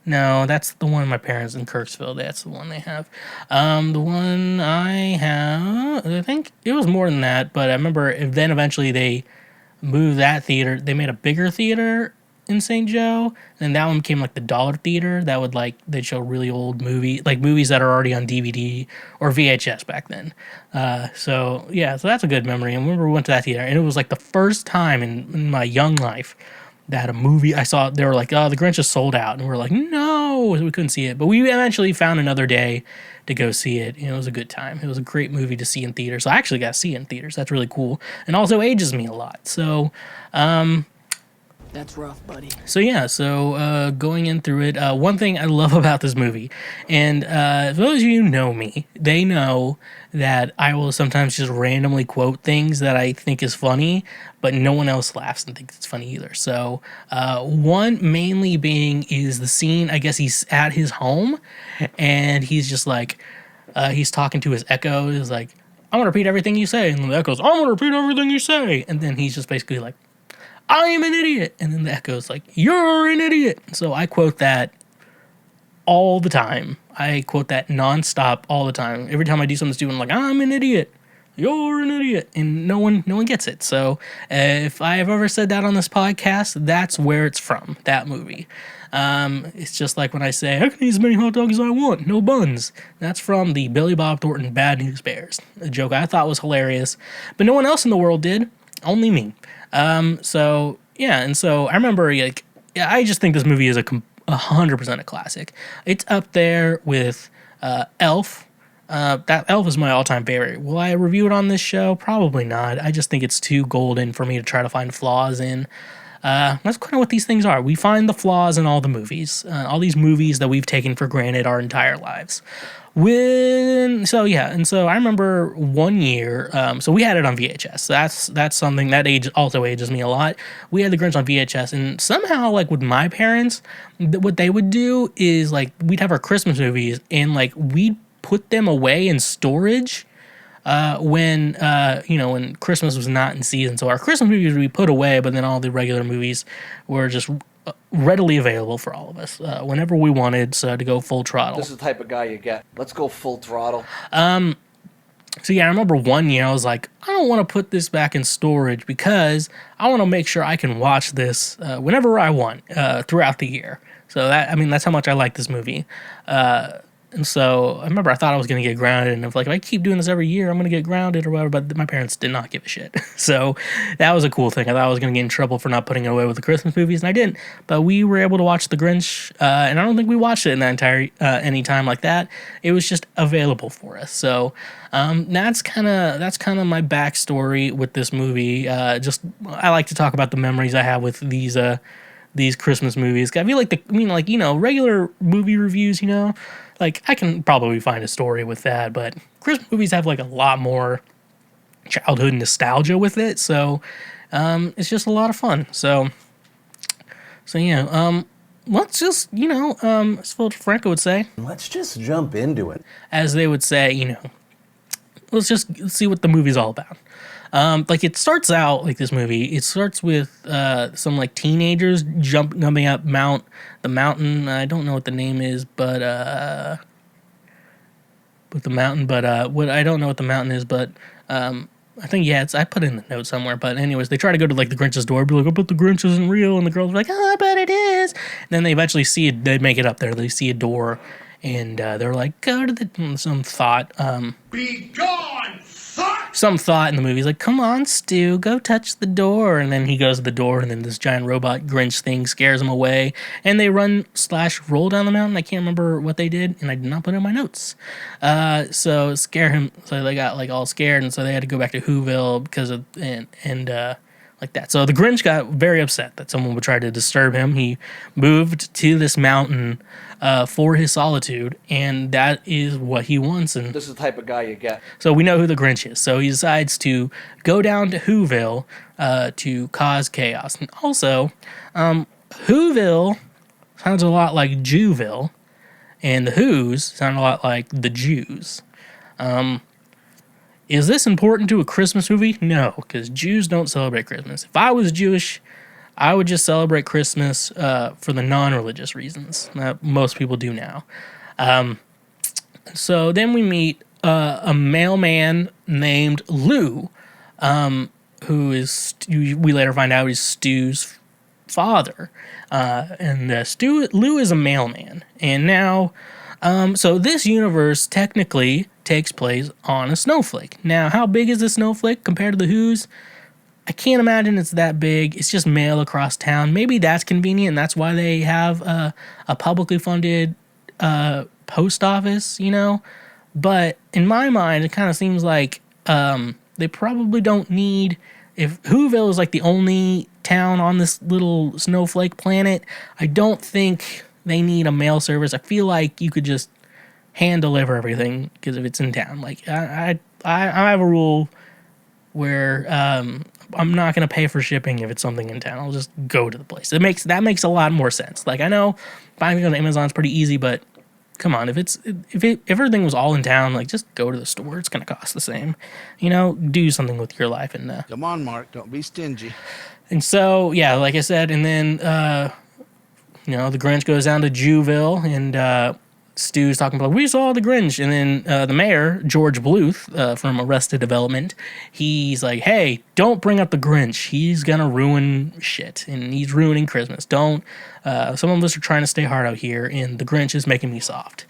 No, that's the one my parents in Kirksville. That's the one they have. The one I have, I think it was more than that, but I remember then eventually they moved that theater. They made a bigger theater in St. Joe, and that one became like the dollar theater that would like they'd show really old movies that are already on DVD or VHS back then. So that's a good memory. I remember we went to that theater, and it was like the first time in my young life that a movie I saw, they were like, oh, the Grinch is sold out, and we were like, no, we couldn't see it, but we eventually found another day to go see it, and it was a good time. It was a great movie to see in theaters. So I actually got to see it in theaters. That's really cool, and also ages me a lot. So That's rough, buddy. So going in through it, one thing I love about this movie, and for those of you who know me, they know that I will sometimes just randomly quote things that I think is funny, but no one else laughs and thinks it's funny either. So one mainly being is the scene, I guess he's at his home, and he's just like, he's talking to his echo. He's like, I'm going to repeat everything you say. And the echo's, I'm going to repeat everything you say. And then he's just basically like, I am an idiot. And then the echo's like, you're an idiot. So I quote that all the time. I quote that nonstop all the time. Every time I do something stupid, I'm like, I'm an idiot. You're an idiot. And no one gets it. So if I have ever said that on this podcast, that's where it's from, that movie. It's just like when I say, I can eat as many hot dogs as I want, no buns. That's from the Billy Bob Thornton Bad News Bears. A joke I thought was hilarious, but no one else in the world did. Only me. And so I remember, like, I just think this movie is 100% a classic. It's up there with Elf. That Elf is my all-time favorite. Will I review it on this show? Probably not. I just think it's too golden for me to try to find flaws in. That's kind of what these things are. We find the flaws in all the movies, all these movies that we've taken for granted our entire lives. So I remember one year, so we had it on VHS. That's something that also ages me a lot. We had the Grinch on VHS, and somehow, like, with my parents, what they would do is, like, we'd have our Christmas movies, and, like, we'd put them away in storage when Christmas was not in season. So our Christmas movies would be put away, but then all the regular movies were just readily available for all of us whenever we wanted to go full throttle. This is the type of guy you get. Let's go full throttle. I remember one year I was like, I don't want to put this back in storage because I want to make sure I can watch this whenever I want throughout the year. So that's how much I like this movie. And so I remember I thought I was going to get grounded, and if I keep doing this every year, I'm going to get grounded or whatever, but my parents did not give a shit. So that was a cool thing. I thought I was going to get in trouble for not putting it away with the Christmas movies, and I didn't. But we were able to watch The Grinch, and I don't think we watched it in that entire any time like that. It was just available for us. So that's kind of my backstory with this movie. I like to talk about the memories I have with these Christmas movies. I feel like regular movie reviews, like, I can probably find a story with that, but Christmas movies have, like, a lot more childhood nostalgia with it, so it's just a lot of fun. So let's just, as Phil Franco would say, Let's just jump into it. as they would say, let's just see what the movie's all about. It starts out, like, this movie, it starts with some, like, teenagers jumping up the mountain. I don't know what the name is, but I don't know what the mountain is, but I think, I put it in the note somewhere, but anyways, they try to go to, like, the Grinch's door, be like, I bet the Grinch isn't real, and the girls are like, oh, I bet it is, and then they eventually they make it up there, they see a door, and they're like, go to some thought, Be gone, son! some thought in the movie. He's like, come on, Stu, go touch the door. And then he goes to the door, and then this giant robot Grinch thing scares him away. And they run/roll down the mountain. I can't remember what they did, and I did not put it in my notes. So scare him. So they got, like, all scared, and so they had to go back to Whoville because of like that. So the Grinch got very upset that someone would try to disturb him. He moved to this mountain for his solitude, and that is what he wants. And This is the type of guy you get. so we know who the Grinch is. So he decides to go down to Whoville to cause chaos. And also, Whoville sounds a lot like Jewville, and the Who's sound a lot like the Jews. Is this important to a Christmas movie? No, because Jews don't celebrate Christmas. If I was Jewish, I would just celebrate Christmas for the non-religious reasons that most people do now. So then we meet a mailman named Lou, who is we later find out is Stu's father, and Lou is a mailman, and now, so this universe technically takes place on a snowflake. Now, how big is this snowflake compared to the Who's? I can't imagine it's that big. It's just mail across town. Maybe that's convenient, and that's why they have a publicly funded post office, you know? But in my mind, it kind of seems like they probably don't need... If Whoville is like the only town on this little snowflake planet, I don't think they need a mail service. I feel like you could just hand deliver everything because if it's in town. Like, I have a rule where... I'm not going to pay for shipping if it's something in town. I'll just go to the place. That makes a lot more sense. Like, I know buying it on Amazon is pretty easy, but come on, if everything was all in town, like, just go to the store. It's going to cost the same. You know, do something with your life. And come on, Mark, don't be stingy. And so, yeah, like I said, and then you know, the Grinch goes down to Jewville, and Stu's talking about, we saw the Grinch, and then the mayor, George Bluth, from Arrested Development, he's like, hey, don't bring up the Grinch. He's gonna ruin shit, and he's ruining Christmas. Don't. Some of us are trying to stay hard out here, and the Grinch is making me soft.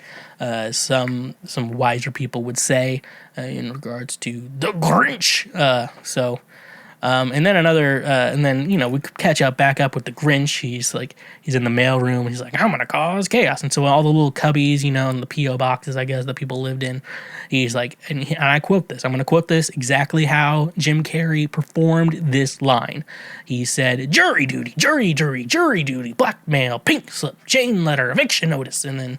Some wiser people would say in regards to the Grinch. And then and then, you know, we catch back up with the Grinch. He's in the mailroom. He's like, I'm going to cause chaos. And so all the little cubbies, you know, and the P.O. boxes, I guess, that people lived in, he's like, and I quote this. I'm going to quote this exactly how Jim Carrey performed this line. He said, jury duty, jury duty, blackmail, pink slip, chain letter, eviction notice. And then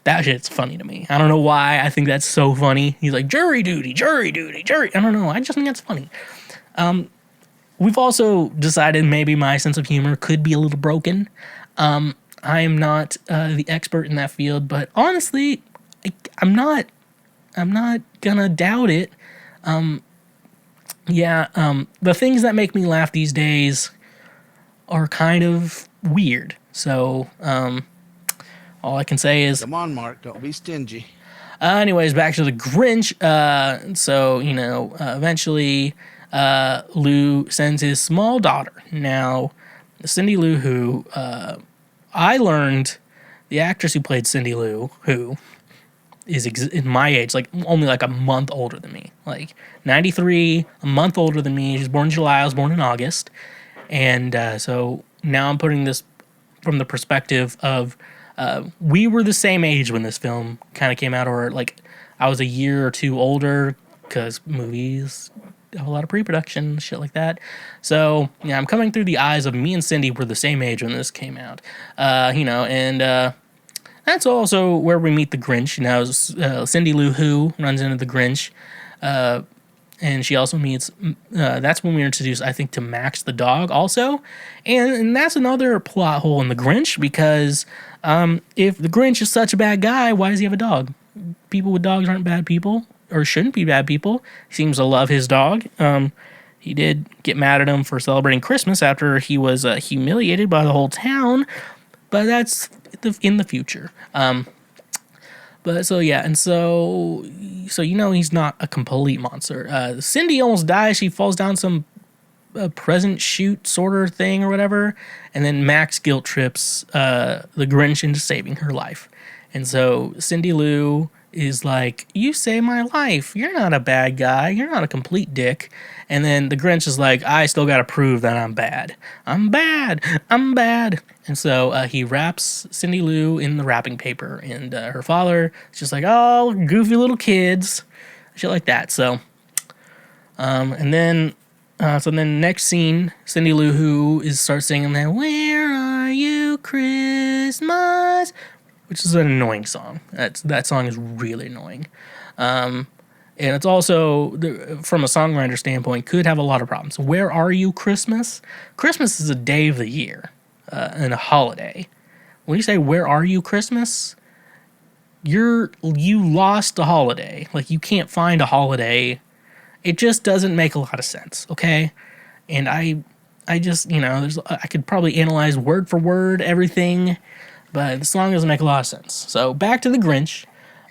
that shit's funny to me. I don't know why I think that's so funny. He's like, jury duty, jury. I don't know. I just think that's funny. We've also decided maybe my sense of humor could be a little broken. I am not the expert in that field, but honestly, I'm not gonna doubt it. The things that make me laugh these days are kind of weird. So, all I can say is, come on, Mark, don't be stingy. Anyways, back to the Grinch. So, you know, eventually... Lou sends his small daughter. Now, Cindy Lou Who, I learned the actress who played Cindy Lou Who is in my age, like only like a month older than me. Like 93, a month older than me. She's born in July, I was born in August. And so now I'm putting this from the perspective of we were the same age when this film kind of came out, or like I was a year or two older because movies have a lot of pre-production, shit like that. So, yeah, I'm coming through the eyes of me and Cindy were the same age when this came out. You know, and that's also where we meet the Grinch. You know, Cindy Lou Who runs into the Grinch, and she also meets, that's when we're introduced, I think, to Max the dog also. And that's another plot hole in the Grinch, because if the Grinch is such a bad guy, why does he have a dog? People with dogs aren't bad people. Or shouldn't be bad people. He seems to love his dog. He did get mad at him for celebrating Christmas after he was humiliated by the whole town, but that's in the future. But so yeah, and so you know he's not a complete monster. Cindy almost dies. She falls down some present chute sort of thing or whatever, and then Max guilt trips the Grinch into saving her life. And so Cindy Lou is like, you saved my life. You're not a bad guy. You're not a complete dick. And then the Grinch is like, I still got to prove that I'm bad. I'm bad. And so he wraps Cindy Lou in the wrapping paper. And her father is just like, oh, goofy little kids. Shit like that. So, and then next scene, Cindy Lou Who starts singing that, Where Are You Christmas? Which is an annoying song. That song is really annoying. And it's also, from a songwriter standpoint, could have a lot of problems. Where are you, Christmas? Christmas is a day of the year and a holiday. When you say, where are you, Christmas? You lost a holiday. Like, you can't find a holiday. It just doesn't make a lot of sense, okay? And I just, you know, I could probably analyze word for word everything, but the song doesn't make a lot of sense. So back to the Grinch.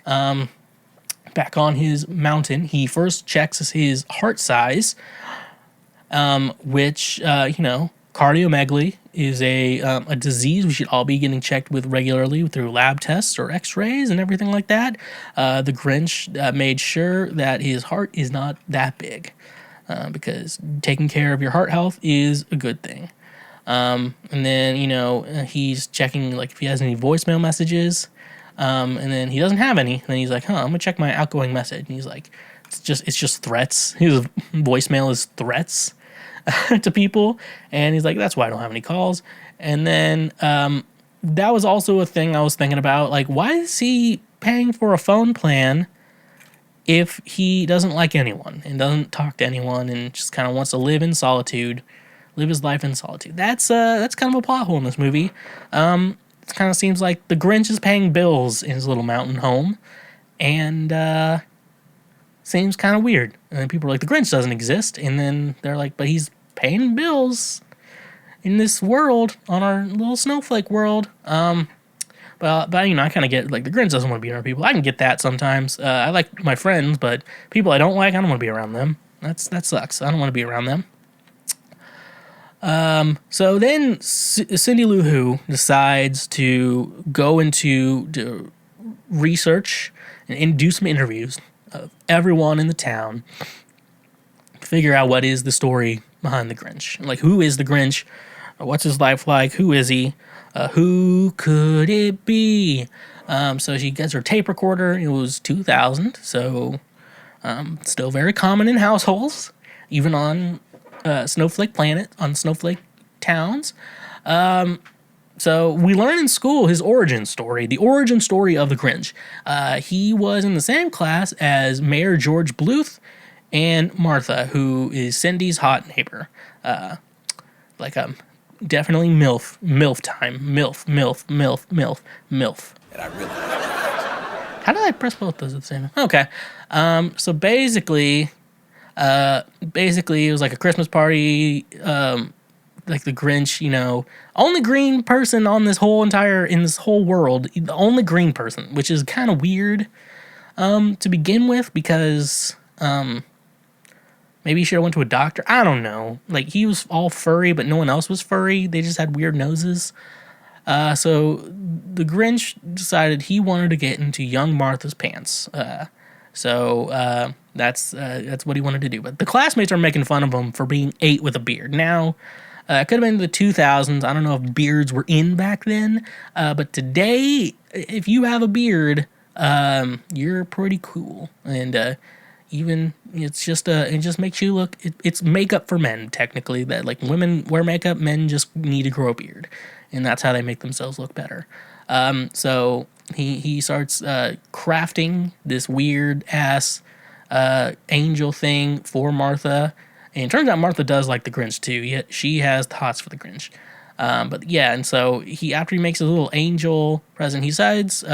Back on his mountain, he first checks his heart size. which, cardiomegaly is a disease we should all be getting checked with regularly through lab tests or x-rays and everything like that. The Grinch made sure that his heart is not that big, because taking care of your heart health is a good thing. And then, he's checking, like, if he has any voicemail messages, and then he doesn't have any. Then he's like, I'm gonna check my outgoing message. And he's like, it's just threats. His voicemail is threats to people. And he's like, that's why I don't have any calls. And then, that was also a thing I was thinking about. Like, why is he paying for a phone plan if he doesn't like anyone and doesn't talk to anyone and just kind of wants to live in solitude? Live his life in solitude. That's kind of a plot hole in this movie. It kind of seems like the Grinch is paying bills in his little mountain home, and seems kind of weird. And then people are like, the Grinch doesn't exist, and then they're like, but he's paying bills in this world, on our little snowflake world. But I kind of get, like, the Grinch doesn't want to be around people. I can get that sometimes. I like my friends, but people I don't like, I don't want to be around them. That sucks. I don't want to be around them. So then Cindy Lou Who decides to go into research and do some interviews of everyone in the town, figure out what is the story behind the Grinch. Like, who is the Grinch? What's his life like? Who is he? Who could it be? So she gets her tape recorder. It was 2000, so still very common in households, even on Snowflake Planet, on Snowflake Towns. So we learn in school his origin story, the origin story of the Grinch. He was in the same class as Mayor George Bluth and Martha, who is Cindy's hot neighbor. Definitely MILF time. MILF. And I really How did I press both those at the same time? Okay. So basically it was like a Christmas party, like the Grinch, only green person on this whole world, the only green person, which is kind of weird, to begin with, because, maybe he should have went to a doctor. I don't know. Like, he was all furry, but no one else was furry. They just had weird noses. So the Grinch decided he wanted to get into young Martha's pants. So that's what he wanted to do. But the classmates are making fun of him for being 8 with a beard. Now, it could have been the 2000s. I don't know if beards were in back then. But today, if you have a beard, you're pretty cool. And even it just makes you look. It's makeup for men, technically. That, like, women wear makeup, men just need to grow a beard, and that's how they make themselves look better. So he starts crafting this weird ass angel thing for Martha, and it turns out Martha does like the Grinch too. Yet she has the hots for the Grinch. But yeah, and so after he makes a little angel present, he decides,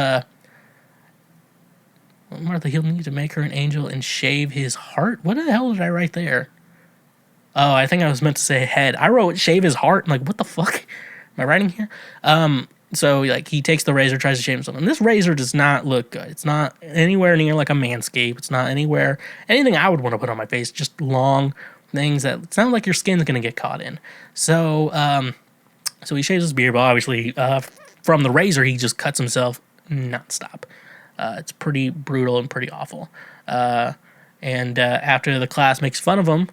Martha, he'll need to make her an angel and shave his heart. What the hell did I write there? Oh, I think I was meant to say head. I wrote shave his heart. I'm like, what the fuck am I writing here? So, like, he takes the razor, tries to shave himself, and this razor does not look good. It's not anywhere near like a Manscaped. It's not anything I would want to put on my face. Just long things that sound like your skin's gonna get caught in. So, so he shaves his beard, but obviously, from the razor, he just cuts himself nonstop. It's pretty brutal and pretty awful. And after the class makes fun of him,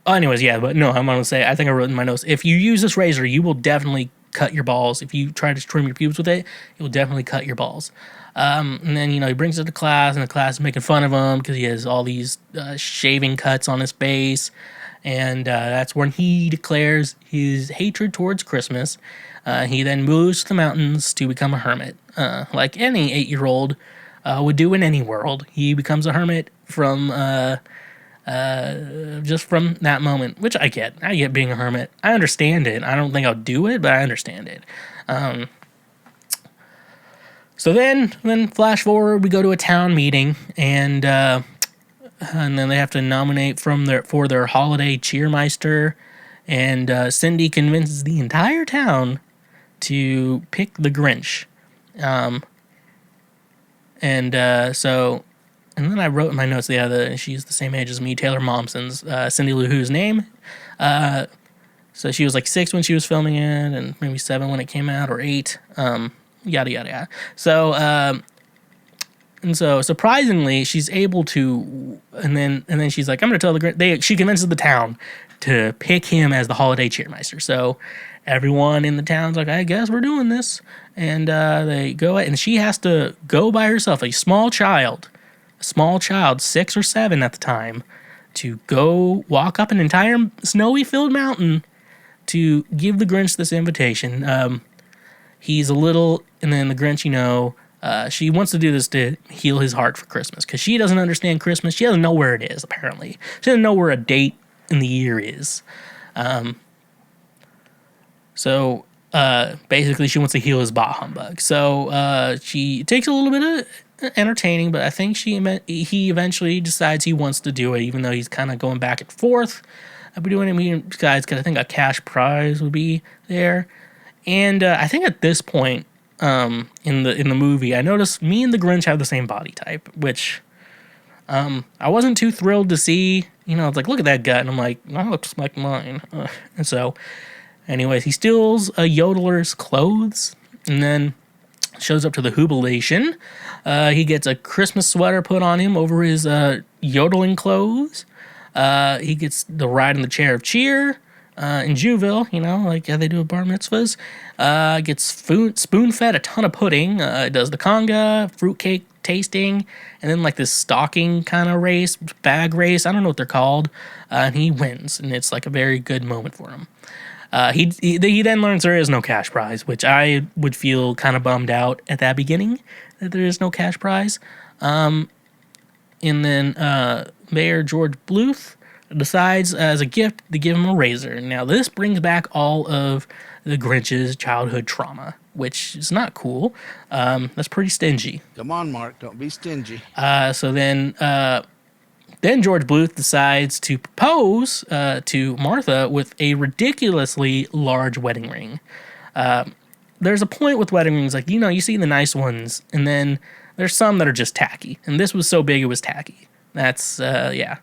anyways, yeah, but no, I'm going to say, I think I wrote in my notes, if you use this razor, you will definitely cut your balls. If you try to trim your pubes with it, it will definitely cut your balls. And then, he brings it to class, and the class is making fun of him because he has all these shaving cuts on his face. And that's when he declares his hatred towards Christmas. He then moves to the mountains to become a hermit. Like any 8-year-old would do in any world. He becomes a hermit from just from that moment, which I get. I get being a hermit. I understand it. I don't think I'll do it, but I understand it. So then flash forward, we go to a town meeting, and then they have to nominate for their holiday cheermeister, and Cindy convinces the entire town to pick the Grinch. So and then I wrote in my notes, she's the same age as me, Taylor Momsen's Cindy Lou Who's name. So she was like 6 when she was filming it, and maybe 7 when it came out, or 8. Yada yada yada. So and so surprisingly, she's able to, and then she's like, I'm gonna tell the Grinch. She convinces the town to pick him as the holiday cheermeister. So everyone in the town's like, I guess we're doing this, and they go, and she has to go by herself, a small child, 6 or 7 at the time, to go walk up an entire snowy filled mountain to give the Grinch this invitation. He's a little, and then the Grinch, she wants to do this to heal his heart for Christmas, because she doesn't understand Christmas. She doesn't know where it is, apparently. She doesn't know where a date in the year is. So basically, she wants to heal his bah humbug. So she takes a little bit of entertaining, but I think he eventually decides he wants to do it, even though he's kind of going back and forth. I'll be doing it, guys, because I think a cash prize would be there. And I think at this point in the movie, I noticed me and the Grinch have the same body type, which I wasn't too thrilled to see. It's like, look at that gut, and I'm like, that looks like mine. And so, anyways, he steals a yodeler's clothes, and then shows up to the jubilation. He gets a Christmas sweater put on him over his yodeling clothes. He gets the ride in the chair of cheer in Juville, like how they do at bar mitzvahs. Gets spoon-fed a ton of pudding. Does the conga, fruitcake tasting, and then like this stocking kind of race, bag race. I don't know what they're called. And he wins, and it's like a very good moment for him. He then learns there is no cash prize, which I would feel kind of bummed out at that beginning, that there is no cash prize. And then Mayor George Bluth decides as a gift to give him a razor. Now, this brings back all of the Grinch's childhood trauma, which is not cool. That's pretty stingy. Come on, Mark, don't be stingy. So then George Bluth decides to propose to Martha with a ridiculously large wedding ring. There's a point with wedding rings, like, you see the nice ones, and then there's some that are just tacky. And this was so big it was tacky. That's, yeah.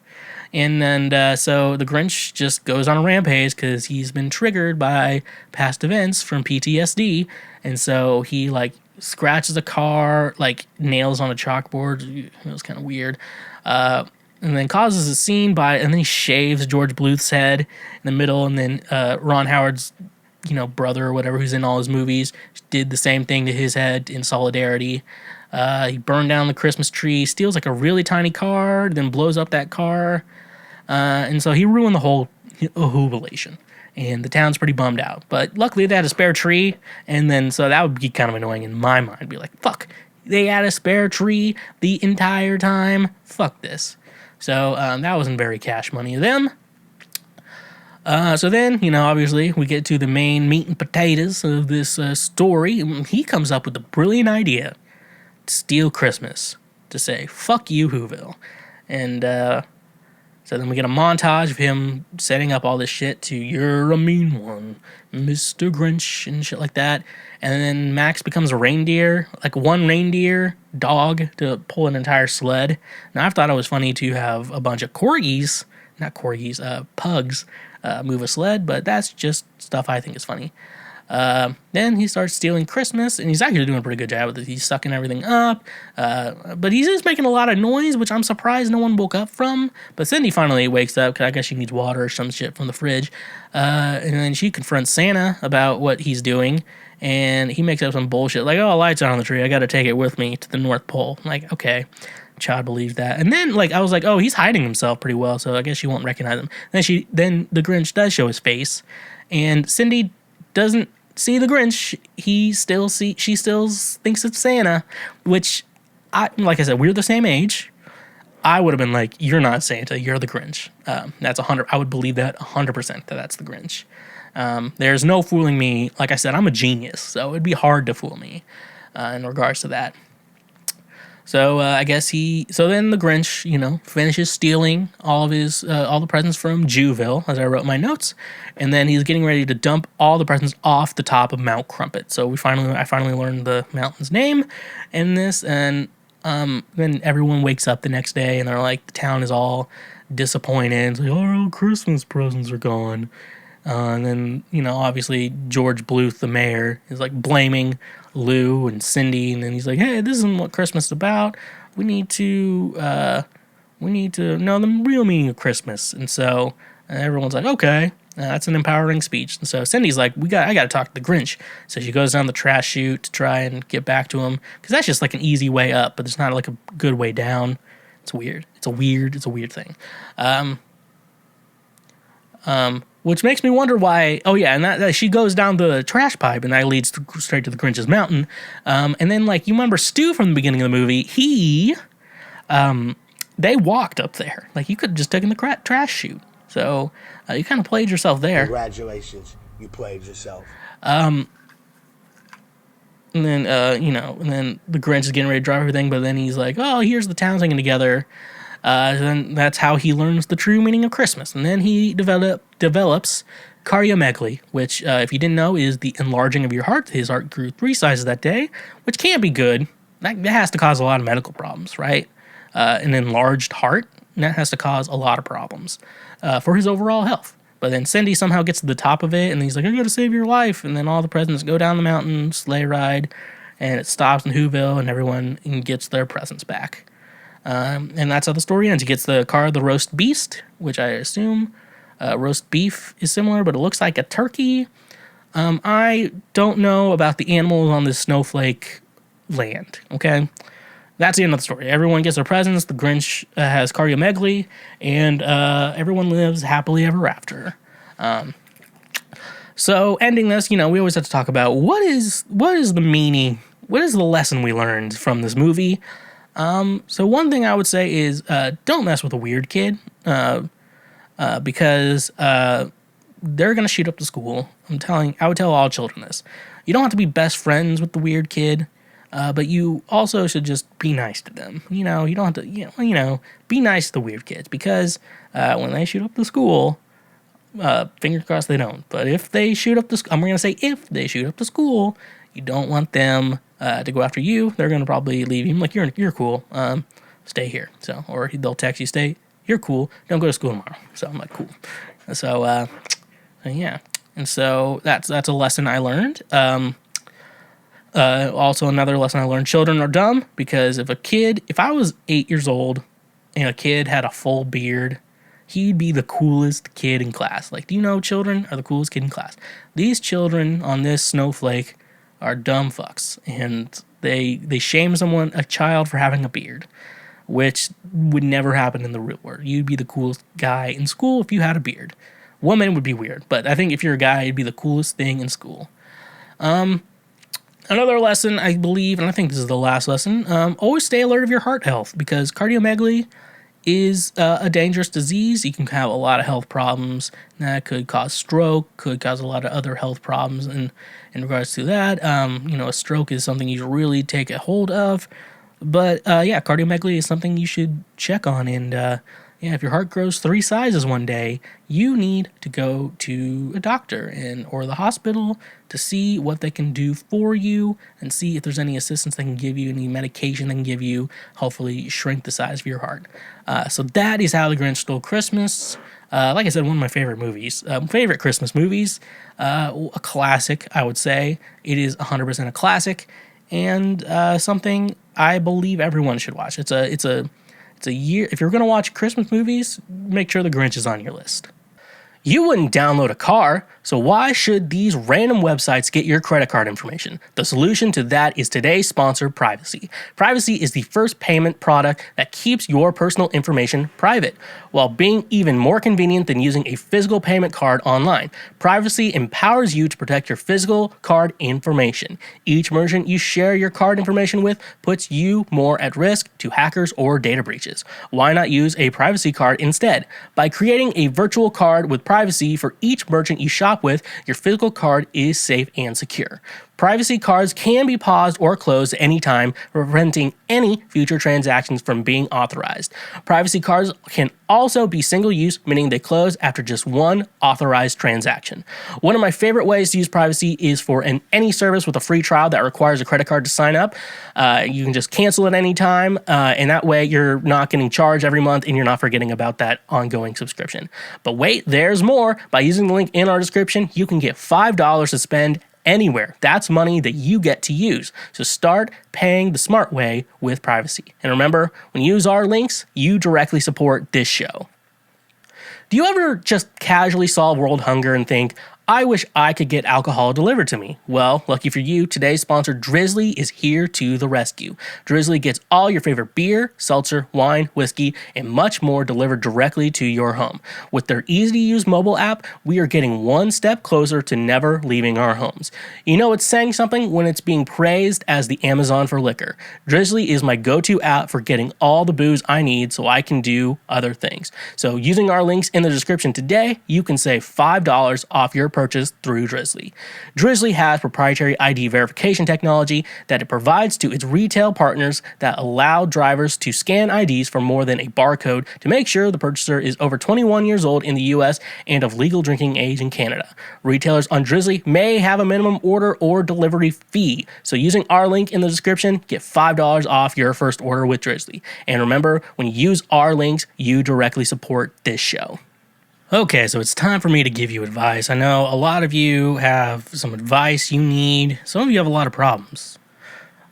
And so the Grinch just goes on a rampage because he's been triggered by past events from PTSD. And so he, like, scratches a car, like, nails on a chalkboard. It was kind of weird. And then causes a scene and then he shaves George Bluth's head in the middle. And then Ron Howard's, brother or whatever, who's in all his movies, did the same thing to his head in solidarity. He burned down the Christmas tree, steals like a really tiny car, then blows up that car. And so he ruined the whole jubilation. And the town's pretty bummed out. But luckily they had a spare tree. And then, so that would be kind of annoying in my mind. Be like, fuck, they had a spare tree the entire time. Fuck this. So that wasn't very cash money of them. So then, obviously, we get to the main meat and potatoes of this story. He comes up with a brilliant idea to steal Christmas, to say, fuck you, Whoville. And so then we get a montage of him setting up all this shit to, you're a mean one, Mr. Grinch, and shit like that. And then Max becomes a reindeer, like one reindeer dog to pull an entire sled. Now, I've thought it was funny to have a bunch of pugs move a sled, but that's just stuff I think is funny. Then he starts stealing Christmas, and he's actually doing a pretty good job with it. He's sucking everything up, but he's just making a lot of noise, which I'm surprised no one woke up from. But Cindy finally wakes up, because I guess she needs water or some shit from the fridge, and then she confronts Santa about what he's doing, and he makes up some bullshit, like, oh, lights are on the tree, I gotta take it with me to the North Pole. I'm like, okay, child believes that. And then, like, I was like, oh, he's hiding himself pretty well, so I guess she won't recognize him. Then the Grinch does show his face, and Cindy doesn't see the Grinch. She still thinks it's Santa, which, like I said, we're the same age. I would have been like, you're not Santa, you're the Grinch. That's 100. I would believe that 100% that that's the Grinch. There's no fooling me. Like I said, I'm a genius, so it'd be hard to fool me in regards to that. So I guess so then the Grinch, finishes stealing all the presents from Juville, as I wrote in my notes, and then he's getting ready to dump all the presents off the top of Mount Crumpet. So I finally learned the mountain's name in this, and Then everyone wakes up the next day and they're like, the town is all disappointed. It's like, oh, Christmas presents are gone. And then, obviously George Bluth, the mayor, is like blaming Lou and Cindy. And then he's like, hey, this isn't what Christmas is about. We need to know the real meaning of Christmas. And so everyone's like, okay, that's an empowering speech. And so Cindy's like, I got to talk to the Grinch. So she goes down the trash chute to try and get back to him. Because that's just like an easy way up, but it's not like a good way down. It's weird. It's a weird thing. Which makes me wonder why. Oh yeah, and that she goes down the trash pipe, and that leads straight to the Grinch's mountain. And then, like, you remember Stu from the beginning of the movie? They walked up there. Like, you could have just taken the trash chute. So you kind of played yourself there. Congratulations, you played yourself. And then and then the Grinch is getting ready to drive everything, but then he's like, "Oh, here's the town singing together." Then that's how he learns the true meaning of Christmas. And then he develops cardiomegaly, which, if you didn't know, is the enlarging of your heart. His heart grew 3 sizes that day, which can't be good. That has to cause a lot of medical problems, right? An enlarged heart, that has to cause a lot of problems for his overall health. But then Cindy somehow gets to the top of it, and he's like, I gotta save your life. And then all the presents go down the mountain, sleigh ride, and it stops in Whoville, and everyone gets their presents back. And that's how the story ends. He gets the car of the roast beast, which I assume roast beef is similar, but it looks like a turkey. I don't know about the animals on this snowflake land, okay? That's the end of the story. Everyone gets their presents, the Grinch has cardiomegaly, and everyone lives happily ever after. So ending this, we always have to talk about what is the meaning, what is the lesson we learned from this movie? So one thing I would say is don't mess with a weird kid because they're going to shoot up the school. I would tell all children this. You don't have to be best friends with the weird kid, but you also should just be nice to them. You don't have to, be nice to the weird kids because when they shoot up the school, fingers crossed they don't. But if they shoot up I'm going to say if they shoot up the school, you don't want them to go after you. They're going to probably leave you. Like, you're cool. Stay here. So, or they'll text you, you're cool. Don't go to school tomorrow. So I'm like, cool. So, yeah. And so that's a lesson I learned. Also another lesson I learned, children are dumb because if I was 8 years old and a kid had a full beard, he'd be the coolest kid in class. Like, do you know children are the coolest kid in class? These children on this snowflake are dumb fucks, and they shame a child for having a beard, which would never happen in the real world. You'd be the coolest guy in school if you had a beard. Woman would be weird, but I think if you're a guy, you'd be the coolest thing in school. Another lesson, I believe, and I think this is the last lesson, always stay alert of your heart health, because cardiomegaly is a dangerous disease. You can have a lot of health problems. That could cause stroke, could cause a lot of other health problems. And in regards to that, a stroke is something you really take a hold of. But cardiomegaly is something you should check on. And if your heart grows 3 sizes one day, you need to go to a doctor or the hospital to see what they can do for you and see if there's any assistance they can give you, any medication they can give you, hopefully shrink the size of your heart. So that is How the Grinch Stole Christmas. Like I said, one of my favorite movies, favorite Christmas movies, a classic, I would say. It is 100% a classic and something I believe everyone should watch. It's a year. If you're going to watch Christmas movies, make sure The Grinch is on your list. You wouldn't download a car, so why should these random websites get your credit card information? The solution to that is today's sponsor, Privacy. Privacy is the first payment product that keeps your personal information private, while being even more convenient than using a physical payment card online. Privacy empowers you to protect your physical card information. Each merchant you share your card information with puts you more at risk to hackers or data breaches. Why not use a privacy card instead? By creating a virtual card with privacy for each merchant you shop with, your physical card is safe and secure. Privacy cards can be paused or closed at any time, preventing any future transactions from being authorized. Privacy cards can also be single-use, meaning they close after just one authorized transaction. One of my favorite ways to use privacy is for any service with a free trial that requires a credit card to sign up. You can just cancel at any time, and that way you're not getting charged every month and you're not forgetting about that ongoing subscription. But wait, there's more. By using the link in our description, you can get $5 to spend anywhere. That's money that you get to use. So start paying the smart way with privacy. And remember, when you use our links, you directly support this show. Do you ever just casually solve world hunger and think, I wish I could get alcohol delivered to me? Well, lucky for you, today's sponsor Drizly is here to the rescue. Drizly gets all your favorite beer, seltzer, wine, whiskey, and much more delivered directly to your home. With their easy-to-use mobile app, we are getting one step closer to never leaving our homes. You know it's saying something when it's being praised as the Amazon for liquor. Drizly is my go-to app for getting all the booze I need so I can do other things. So using our links in the description today, you can save $5 off your purchase through Drizly. Drizly has proprietary ID verification technology that it provides to its retail partners that allow drivers to scan IDs for more than a barcode to make sure the purchaser is over 21 years old in the US and of legal drinking age in Canada. Retailers on Drizly may have a minimum order or delivery fee, so using our link in the description, get $5 off your first order with Drizly. And remember, when you use our links, you directly support this show. Okay, so it's time for me to give you advice. I know a lot of you have some advice you need. Some of you have a lot of problems.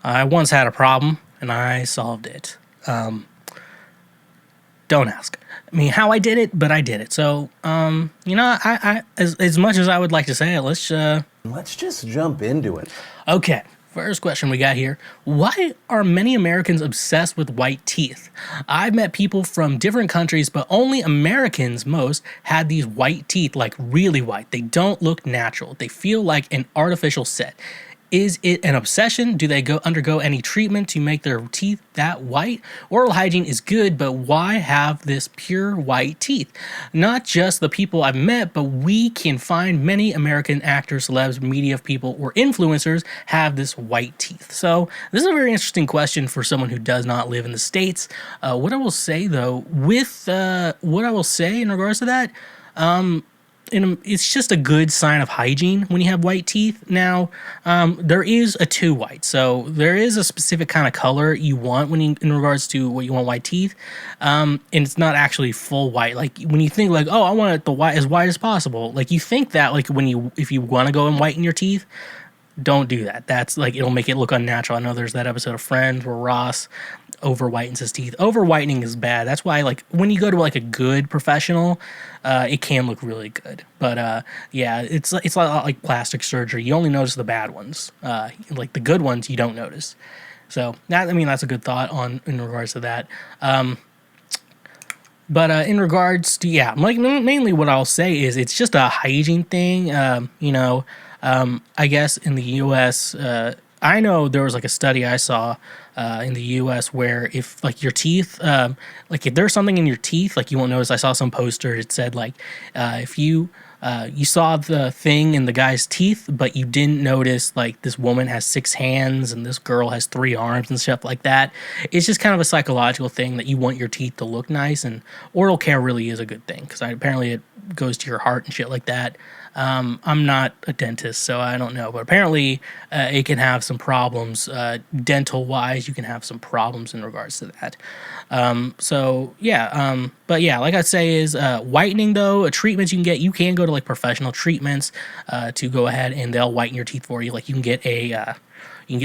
I once had a problem, and I solved it. Don't ask me how I did it, but I did it. So, as much as I would like to say it, Let's just jump into it. Okay. First question we got here. Why are many Americans obsessed with white teeth? I've met people from different countries, but only Americans most had these white teeth, like really white. They don't look natural. They feel like an artificial set. Is it an obsession? Do they undergo any treatment to make their teeth that white? Oral hygiene is good, but why have this pure white teeth? Not just the people I've met, but we can find many American actors, celebs, media people, or influencers have this white teeth. So this is a very interesting question for someone who does not live in the States. What I will say though, in regards to that, it's just a good sign of hygiene when you have white teeth. Now, there is a 2 white, so there is a specific kind of color you want in regards to what you want white teeth, and it's not actually full white. Like when you think like, oh, I want it as white as possible. Like you think that like if you want to go and whiten your teeth, don't do that. That's like it'll make it look unnatural. I know there's that episode of Friends where Ross over whitens his teeth. Over whitening is bad. That's why like when you go to like a good professional, it can look really good. But yeah, it's like plastic surgery. You only notice the bad ones. Like the good ones you don't notice. So that's a good thought in regards to that. But in regards to mainly what I'll say is it's just a hygiene thing. I guess in the U.S. I know there was like a study I saw in the U.S. where if like your teeth, like if there's something in your teeth, like you won't notice. I saw some poster. It said like if you saw the thing in the guy's teeth, but you didn't notice like this woman has 6 hands and this girl has 3 arms and stuff like that. It's just kind of a psychological thing that you want your teeth to look nice, and oral care really is a good thing because apparently it goes to your heart and shit like that. I'm not a dentist, so I don't know, but apparently it can have some problems dental wise. You can have some problems in regards to that. But yeah, like I say is whitening though, a treatment you can go to like professional treatments to go ahead and they'll whiten your teeth for you. Like you can get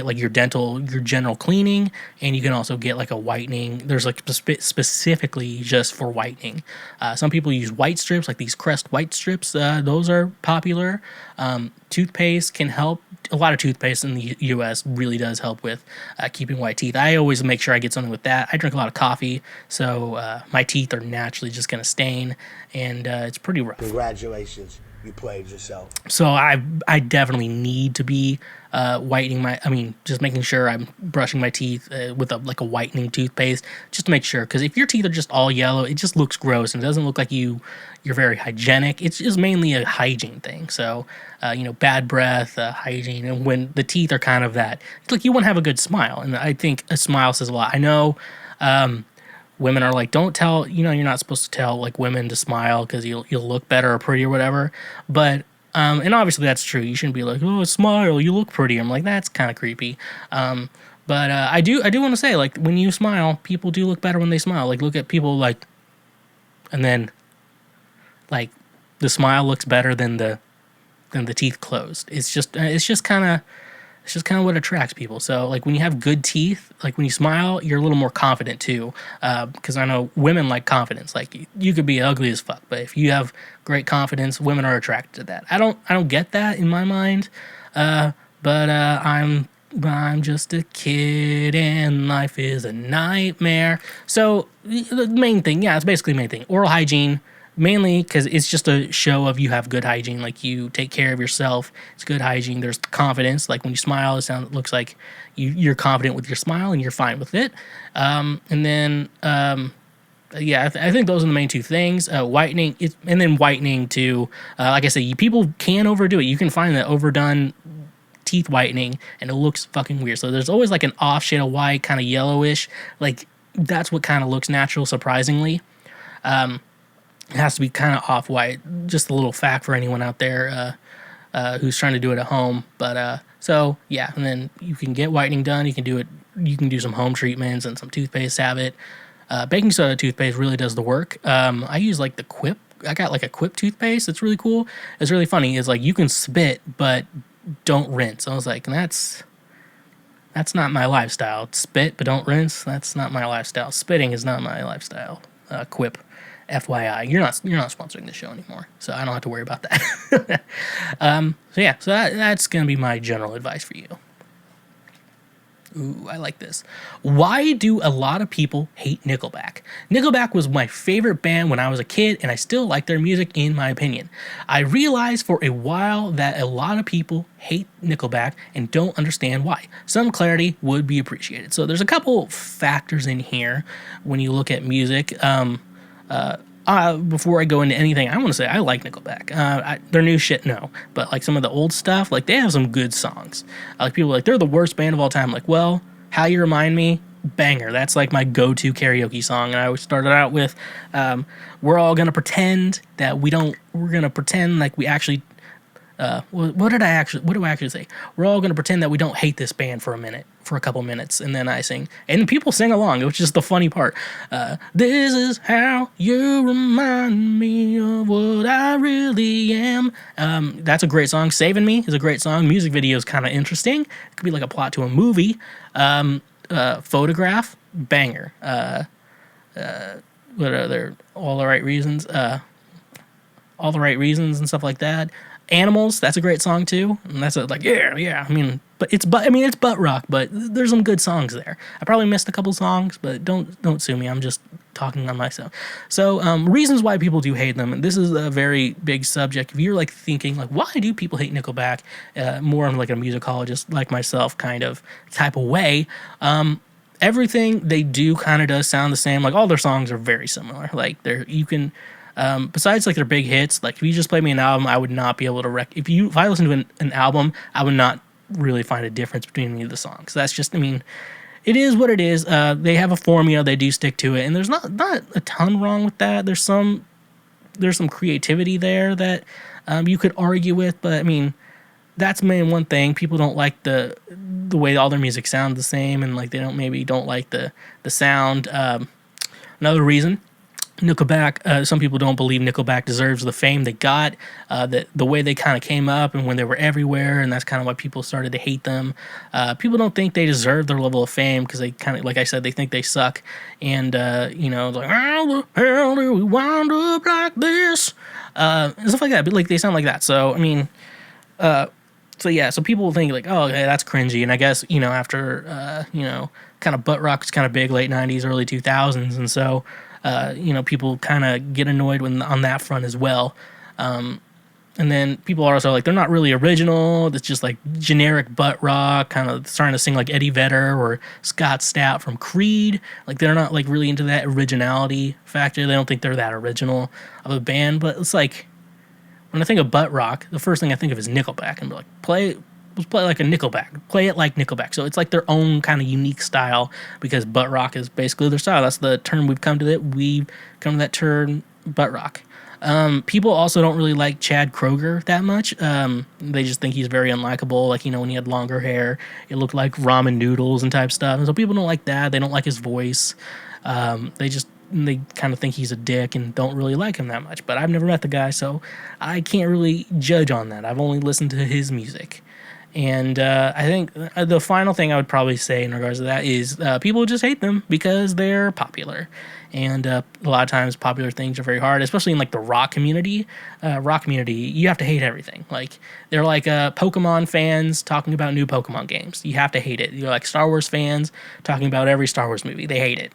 like your general cleaning, and you can also get like a whitening. There's like specifically just for whitening. Some people use white strips, like these Crest white strips. Those are popular. Toothpaste can help. A lot of toothpaste in the U.S. really does help with keeping white teeth. I always make sure I get something with that. I drink a lot of coffee, so my teeth are naturally just going to stain, and it's pretty rough. Congratulations. You played yourself. So I definitely need to be whitening just making sure I'm brushing my teeth with a whitening toothpaste, just to make sure. Because if your teeth are just all yellow, it just looks gross and it doesn't look like you're very hygienic. It's just mainly a hygiene thing. So, bad breath, hygiene, and when the teeth are kind of that, it's like you want to have a good smile, and I think a smile says a lot. I know. Women are like, don't tell, you're not supposed to tell like women to smile because you'll look better or pretty or whatever. But and obviously that's true. You shouldn't be like, oh, smile, you look pretty. I'm like, that's kind of creepy. But I do want to say, like, when you smile, people do look better when they smile. Like, look at people like, and then like the smile looks better than the teeth closed. It's just kind of what attracts people. So, like, when you have good teeth, like, when you smile, you're a little more confident, too. Because I know women like confidence. Like, you could be ugly as fuck, but if you have great confidence, women are attracted to that. I don't get that in my mind. But I'm just a kid and life is a nightmare. So, the main thing, it's basically the main thing. Oral hygiene. Mainly because it's just a show of you have good hygiene, like you take care of yourself. It's good hygiene. There's confidence. Like when you smile, it looks like you're confident with your smile and you're fine with it. I think those are the main two things. Whitening, and then whitening too. Like I said, people can overdo it. You can find that overdone teeth whitening, and it looks fucking weird. So there's always like an off shade of white, kind of yellowish. Like that's what kind of looks natural, surprisingly. It has to be kind of off-white. Just a little fact for anyone out there who's trying to do it at home. But, and then you can get whitening done. You can do it. You can do some home treatments and some toothpaste, have it. Baking soda toothpaste really does the work. I use, like, the Quip. I got, like, a Quip toothpaste. It's really cool. It's really funny. It's, like, you can spit, but don't rinse. I was like, that's not my lifestyle. Spit, but don't rinse. That's not my lifestyle. Spitting is not my lifestyle. Quip. FYI, you're not sponsoring the show anymore, so I don't have to worry about that. So that's gonna be my general advice for you. Ooh, I like this. Why do a lot of people hate Nickelback? Nickelback was my favorite band when I was a kid, and I still like their music, in my opinion. I realized for a while that a lot of people hate Nickelback and don't understand why. Some clarity would be appreciated. So there's a couple factors in here when you look at music. Before I go into anything, I want to say I like Nickelback. Their new shit, no. But, like, some of the old stuff, like, they have some good songs. Like, people are like, they're the worst band of all time. Like, well, How You Remind Me, banger. That's, like, my go-to karaoke song. And I always started out with, we're all gonna pretend that we're gonna pretend like we actually, what do I actually say? We're all gonna pretend that we don't hate this band for a couple minutes, and then I sing, and people sing along, which is the funny part. This is how you remind me of what I really am. That's a great song. Saving Me is a great song. Music video is kind of interesting. It could be like a plot to a movie. Photograph, banger. What other? All the Right Reasons. All the Right Reasons and stuff like that. Animals, that's a great song too, and that's yeah. It's butt rock, but there's some good songs there. I probably missed a couple songs, but don't sue me. I'm just talking on myself. So reasons why people do hate them, and this is a very big subject. If you're like thinking like, why do people hate Nickelback? More of like a musicologist like myself kind of type of way. Everything they do kind of does sound the same. Like all their songs are very similar. Like you can. Besides like their big hits, like if you just play me an album, I would not be able to if I listen to an album, I would not really find a difference between any of the songs. That's just, it is what it is. They have a formula, they do stick to it, and there's not a ton wrong with that. There's some creativity there that you could argue with, but that's main one thing. People don't like the way all their music sounds the same, and like they don't like the sound. Another reason. Nickelback, some people don't believe Nickelback deserves the fame they got, the way they kind of came up and when they were everywhere, and that's kind of why people started to hate them. People don't think they deserve their level of fame because they kind of, like I said, they think they suck, and like, how the hell do we wind up like this, and stuff like that. But like they sound like that, so so people think like, oh, okay, that's cringy, and I guess after kind of butt rock was kind of big late '90s, early 2000s, and so. People kind of get annoyed on that front as well. And then people are also like, they're not really original. It's just like generic butt rock, kind of starting to sing like Eddie Vedder or Scott Stapp from Creed. Like they're not like really into that originality factor. They don't think they're that original of a band. But it's like, when I think of butt rock, the first thing I think of is Nickelback. And be like, let's play like a Nickelback. Play it like Nickelback. So it's like their own kind of unique style because butt rock is basically their style. That's the term we've come to that term, butt rock. People also don't really like Chad Kroeger that much. They just think he's very unlikable. Like, when he had longer hair, it looked like ramen noodles and type stuff. And so people don't like that. They don't like his voice. They kind of think he's a dick and don't really like him that much. But I've never met the guy, so I can't really judge on that. I've only listened to his music. And I think the final thing I would probably say in regards to that is people just hate them because they're popular. And a lot of times popular things are very hard, especially in like the rock community. You have to hate everything. Like they're like Pokemon fans talking about new Pokemon games. You have to hate it. You're like Star Wars fans talking about every Star Wars movie. They hate it.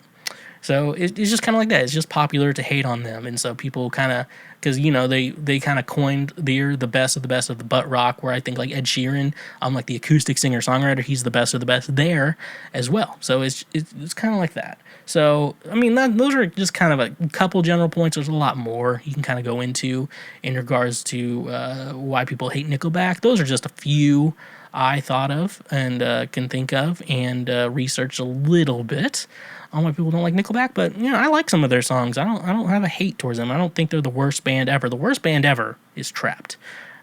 So it's just kind of like that. It's just popular to hate on them. And so people kind of, because, they kind of coined they're the best of the best of the butt rock, where I think like Ed Sheeran, like the acoustic singer-songwriter, he's the best of the best there as well. So it's kind of like that. So, I mean, those are just kind of a couple general points. There's a lot more you can kind of go into in regards to why people hate Nickelback. Those are just a few I thought of and can think of and researched a little bit on why people don't like Nickelback. But I like some of their songs. I don't have a hate towards them. I don't think they're the worst band ever. The worst band ever is Trapped.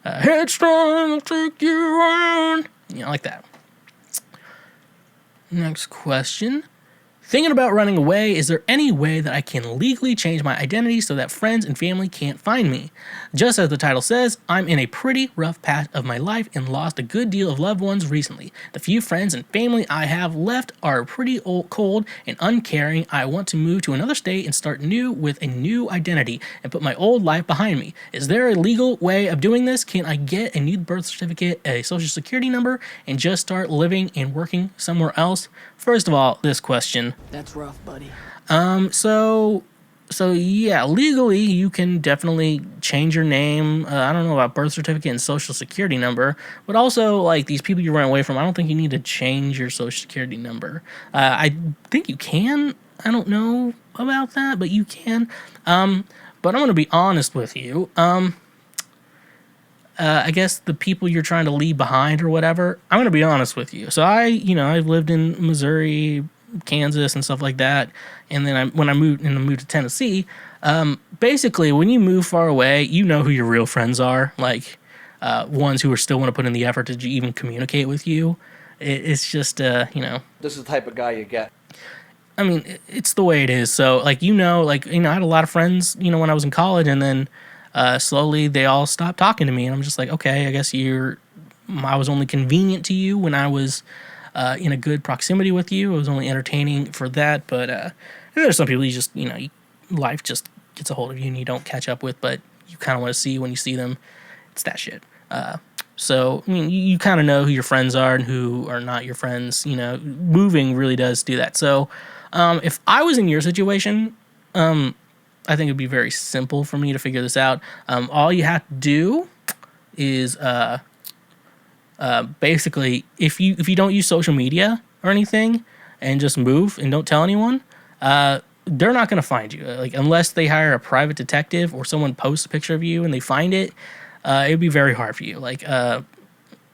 Headstrong, I'll take you on. Like that. Next question. Thinking about running away, is there any way that I can legally change my identity so that friends and family can't find me? Just as the title says, I'm in a pretty rough patch of my life and lost a good deal of loved ones recently. The few friends and family I have left are pretty cold and uncaring. I want to move to another state and start new with a new identity and put my old life behind me. Is there a legal way of doing this? Can I get a new birth certificate, a social security number, and just start living and working somewhere else? First of all, this question. That's rough, buddy. So yeah, legally you can definitely change your name. I don't know about birth certificate and social security number, but also like these people you run away from, I don't think you need to change your social security number. I think you can. I don't know about that, but you can. But I'm going to be honest with you. I guess the people you're trying to leave behind or whatever, I'm going to be honest with you. So I've lived in Missouri, Kansas and stuff like that. And then when I moved to Tennessee, basically when you move far away, who your real friends are, like ones who are still want to put in the effort to even communicate with you. It's just, This is the type of guy you get. I mean, it's the way it is. So I had a lot of friends, when I was in college, and then slowly they all stopped talking to me, and I'm just like, okay, I guess I was only convenient to you when I was in a good proximity with you. I was only entertaining for that, but there's some people life just gets a hold of you and you don't catch up with, but you kind of want to see when you see them. It's that shit. So, I mean, you kind of know who your friends are and who are not your friends. Moving really does do that. So, if I was in your situation, I think it'd be very simple for me to figure this out. All you have to do is basically, if you don't use social media or anything and just move and don't tell anyone, they're not going to find you. Like, unless they hire a private detective or someone posts a picture of you and they find it, it'd be very hard for you. Like, to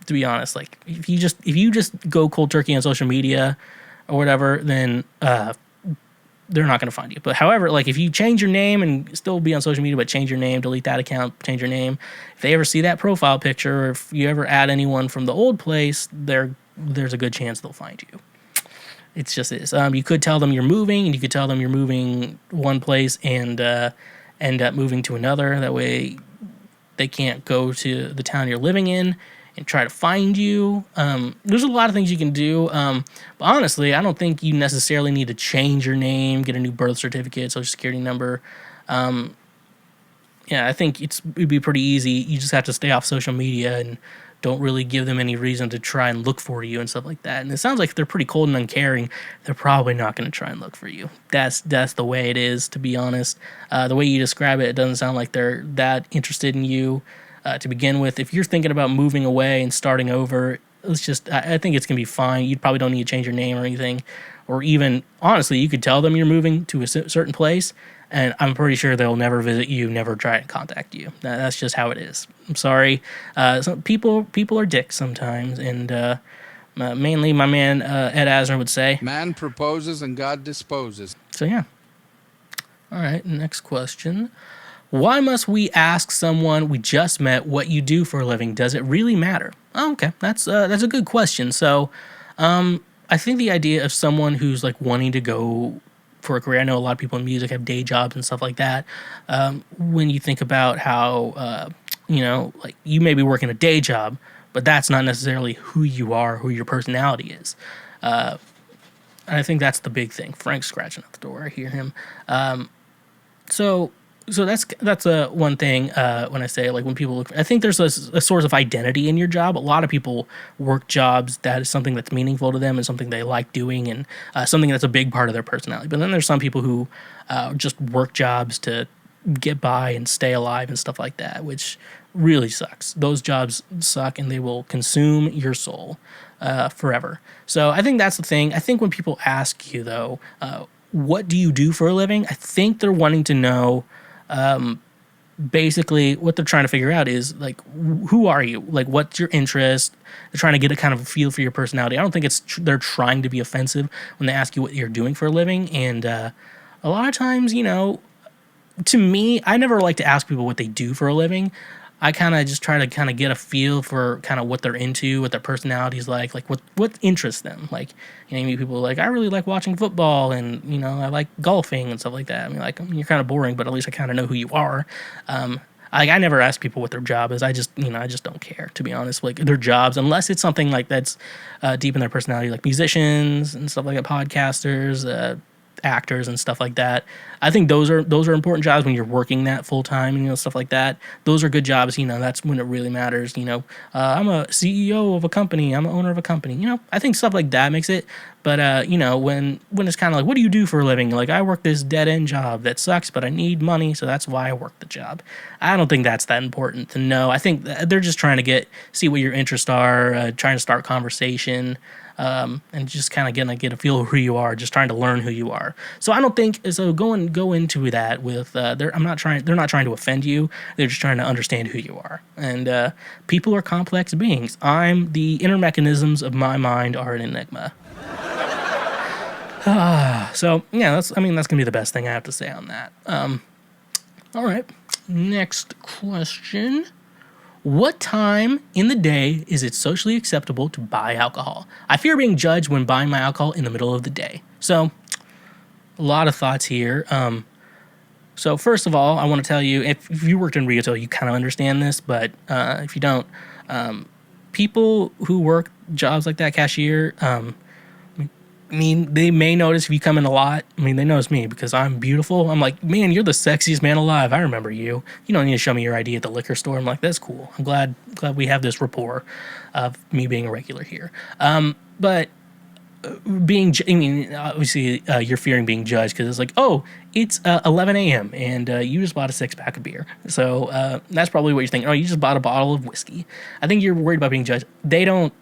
be honest, like if you just go cold turkey on social media or whatever, then they're not going to find you. But however, like if you change your name and still be on social media, but change your name, delete that account, change your name, if they ever see that profile picture, or if you ever add anyone from the old place, there's a good chance they'll find you. It's just this. You could tell them you're moving, and you could tell them you're moving one place and end up moving to another. That way they can't go to the town you're living in and try to find you. There's a lot of things you can do. But honestly, I don't think you necessarily need to change your name, get a new birth certificate, social security number. I think it'd be pretty easy. You just have to stay off social media and don't really give them any reason to try and look for you and stuff like that. And it sounds like they're pretty cold and uncaring. They're probably not going to try and look for you. That's the way it is, to be honest. The way you describe it, it doesn't sound like they're that interested in you. to begin with. If you're thinking about moving away and starting over, I think it's going to be fine. You probably don't need to change your name or anything. Or even, honestly, you could tell them you're moving to a certain place, and I'm pretty sure they'll never visit you, never try to contact you. That's just how it is. I'm sorry. Some people are dicks sometimes, and mainly my man Ed Asner would say, Man proposes and God disposes. So yeah. All right, next question. Why must we ask someone we just met what you do for a living? Does it really matter? Oh, okay, that's a good question. So, I think the idea of someone who's like wanting to go for a career, I know a lot of people in music have day jobs and stuff like that. When you think about how, like you may be working a day job, but that's not necessarily who you are, who your personality is. And I think that's the big thing. Frank's scratching at the door. I hear him. So that's one thing when I say, like, when people look, I think there's a source of identity in your job. A lot of people work jobs that is something that's meaningful to them and something they like doing, and something that's a big part of their personality. But then there's some people who just work jobs to get by and stay alive and stuff like that, which really sucks. Those jobs suck, and they will consume your soul forever. So I think that's the thing. I think when people ask you, though, what do you do for a living? I think they're wanting to know, basically what they're trying to figure out is, like, who are you? Like, what's your interest? They're trying to get a kind of a feel for your personality. I don't think they're trying to be offensive when they ask you what you're doing for a living. And a lot of times, to me, I never like to ask people what they do for a living. I kind of just try to kind of get a feel for kind of what they're into, what their personality is like what interests them. Like, you meet people like, I really like watching football, and, I like golfing and stuff like that. I mean, like, you're kind of boring, but at least I kind of know who you are. I never ask people what their job is. I just don't care, to be honest. Like, their jobs, unless it's something like that's deep in their personality, like musicians and stuff like that, podcasters, actors and stuff like that. I think those are important jobs when you're working that full time and stuff like that. Those are good jobs. That's when it really matters. I'm a CEO of a company. I'm an owner of a company. I think stuff like that makes it. But when it's kind of like, what do you do for a living? Like, I work this dead end job that sucks, but I need money, so that's why I work the job. I don't think that's that important to know. I think they're just trying to see what your interests are, trying to start conversation. And just kind of get a feel of who you are, just trying to learn who you are. So I don't think so. Go into that with they're not trying to offend you. They're just trying to understand who you are. And people are complex beings. The inner mechanisms of my mind are an enigma. So yeah, that's gonna be the best thing I have to say on that. All right, next question. What time in the day is it socially acceptable to buy alcohol? I fear being judged when buying my alcohol in the middle of the day. So, a lot of thoughts here. So first of all, I want to tell you, if you worked in retail, you kind of understand this, but if you don't, people who work jobs like that, cashier, they may notice if you come in a lot. They notice me because I'm beautiful. I'm like, man, you're the sexiest man alive. I remember you. You don't need to show me your ID at the liquor store. I'm like, that's cool. I'm glad we have this rapport of me being a regular here. But obviously, you're fearing being judged because it's like, oh, it's 11 a.m. and you just bought a 6-pack of beer. So that's probably what you're thinking. Oh, you just bought a bottle of whiskey. I think you're worried about being judged. They don't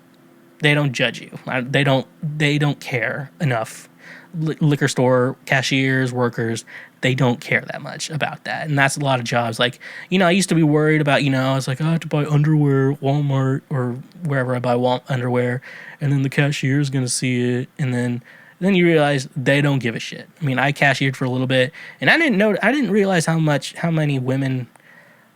judge you. They don't care enough. Liquor store cashiers, workers, they don't care that much about that. And that's a lot of jobs. Like, I used to be worried about, I was like, I have to buy underwear at Walmart or wherever I buy underwear, and then the cashier is going to see it. And then you realize they don't give a shit. I cashiered for a little bit, and I didn't realize how many women,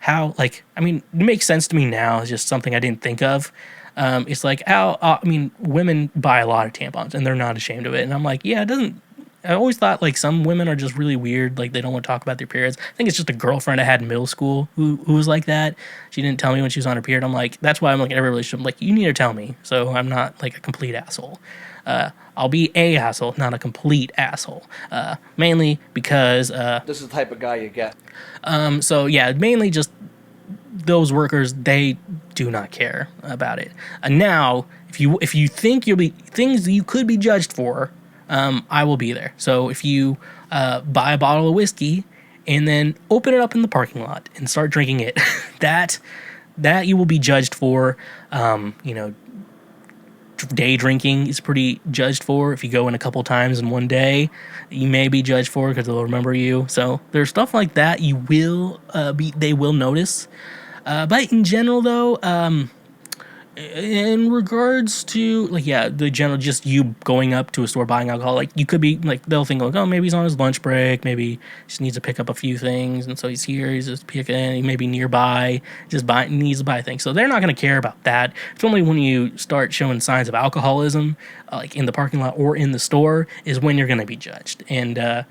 it makes sense to me now. It's just something I didn't think of. It's like how women buy a lot of tampons and they're not ashamed of it. And I'm like, yeah, it doesn't. I always thought like some women are just really weird, like they don't want to talk about their periods. I think it's just a girlfriend I had in middle school who was like that. She didn't tell me when she was on her period. I'm like, that's why I'm like in every relationship. I'm like, you need to tell me, so I'm not like a complete asshole. I'll be a asshole, not a complete asshole. Mainly because This is the type of guy you get. So yeah, mainly just those workers, they do not care about it. Now, if you think you'll be things you could be judged for, I will be there. So if you buy a bottle of whiskey and then open it up in the parking lot and start drinking it, that you will be judged for. You know, day drinking is pretty judged for. If you go in a couple times in one day, you may be judged for because they'll remember you. So there's stuff like that you will they will notice. But in general, though, in regards to the general, just you going up to a store buying alcohol, like you could be like, they'll think like, oh, maybe he's on his lunch break, maybe he just needs to pick up a few things, and so he's here, he's just picking, he may be nearby, needs to buy things. So they're not going to care about that. It's only when you start showing signs of alcoholism, like in the parking lot or in the store, is when you're going to be judged. And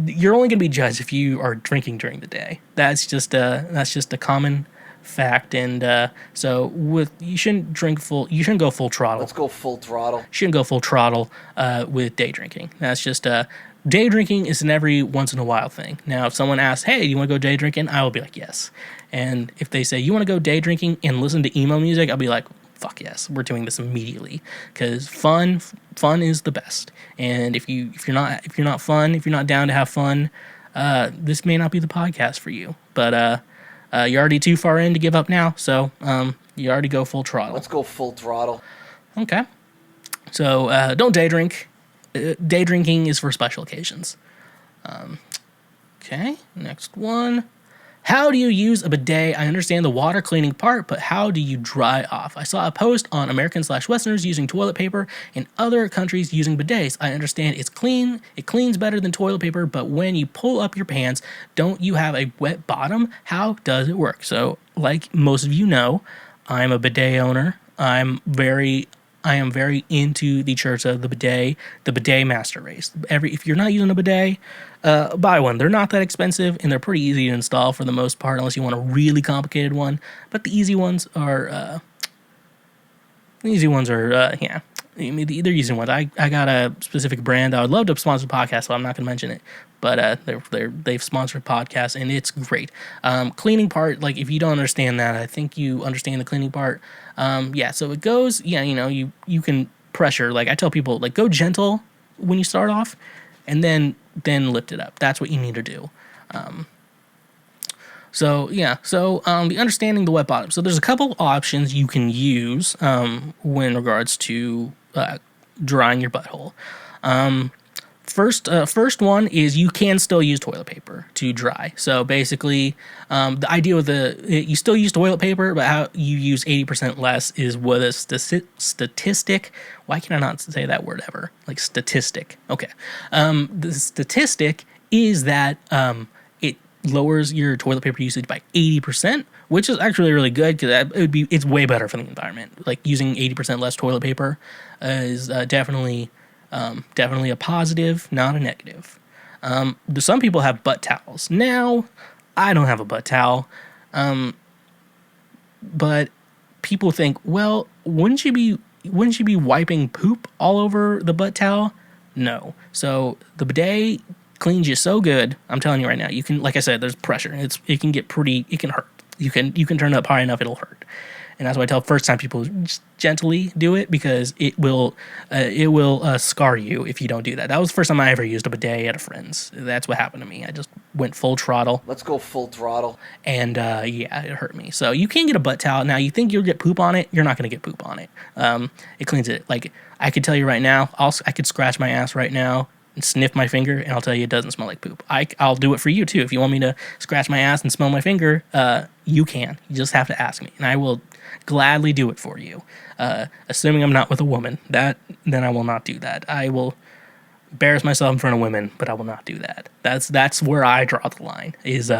you're only going to be judged if you are drinking during the day. That's just a common fact. And so you shouldn't go full throttle. Let's go full throttle. You shouldn't go full throttle with day drinking. That's just day drinking is an every once in a while thing. Now, if someone asks, hey, do you want to go day drinking? I will be like, yes. And if they say, you want to go day drinking and listen to emo music, I'll be like, fuck yes, we're doing this immediately, because fun is the best. And if you're not down to have fun, this may not be the podcast for you. But you're already too far in to give up now, so you already go full throttle. Let's go full throttle. Okay. So don't day drink. Day drinking is for special occasions. Okay, next one. How do you use a bidet? I understand the water cleaning part, but how do you dry off? I saw a post on American/Westerners using toilet paper and other countries using bidets. I understand it cleans better than toilet paper, but when you pull up your pants, don't you have a wet bottom? How does it work? So, like most of you know, I'm a bidet owner. I am very into the church of the bidet master race. If you're not using a bidet, buy one. They're not that expensive, and they're pretty easy to install for the most part, unless you want a really complicated one. But the easy ones are, they're easy ones. I got a specific brand. I would love to sponsor the podcast, so I'm not going to mention it. But they've sponsored podcasts, and it's great. Cleaning part, like if you don't understand that, I think you understand the cleaning part. So it goes, you can pressure. Like I tell people, like go gentle when you start off, and then lift it up. That's what you need to do. The understanding the wet bottom. So there's a couple options you can use when regards to drying your butthole. First one is you can still use toilet paper to dry. So basically, the idea with you still use toilet paper, but how you use 80% less is what a statistic. Why can I not say that word ever? Like statistic. Okay. The statistic is that it lowers your toilet paper usage by 80%, which is actually really good because it's way better for the environment. Like using 80% less toilet paper is definitely a positive, not a negative. Some people have butt towels. Now, I don't have a butt towel, but people think, well, wouldn't you be wiping poop all over the butt towel? No. So the bidet cleans you so good. I'm telling you right now. You can, like I said, there's pressure. It can hurt. You can turn it up high enough, it'll hurt. And that's why I tell first-time people, just gently do it, because it will scar you if you don't do that. That was the first time I ever used a bidet at a friend's. That's what happened to me. I just went full throttle. Let's go full throttle. And, it hurt me. So you can get a butt towel. Now, you think you'll get poop on it. You're not going to get poop on it. It cleans it. Like, I could tell you right now, I could scratch my ass right now and sniff my finger, and I'll tell you it doesn't smell like poop. I'll do it for you, too. If you want me to scratch my ass and smell my finger, you can. You just have to ask me, and I will gladly do it for you. Assuming I'm not with a woman, then I will not do that. I will embarrass myself in front of women, but I will not do that. That's where I draw the line, is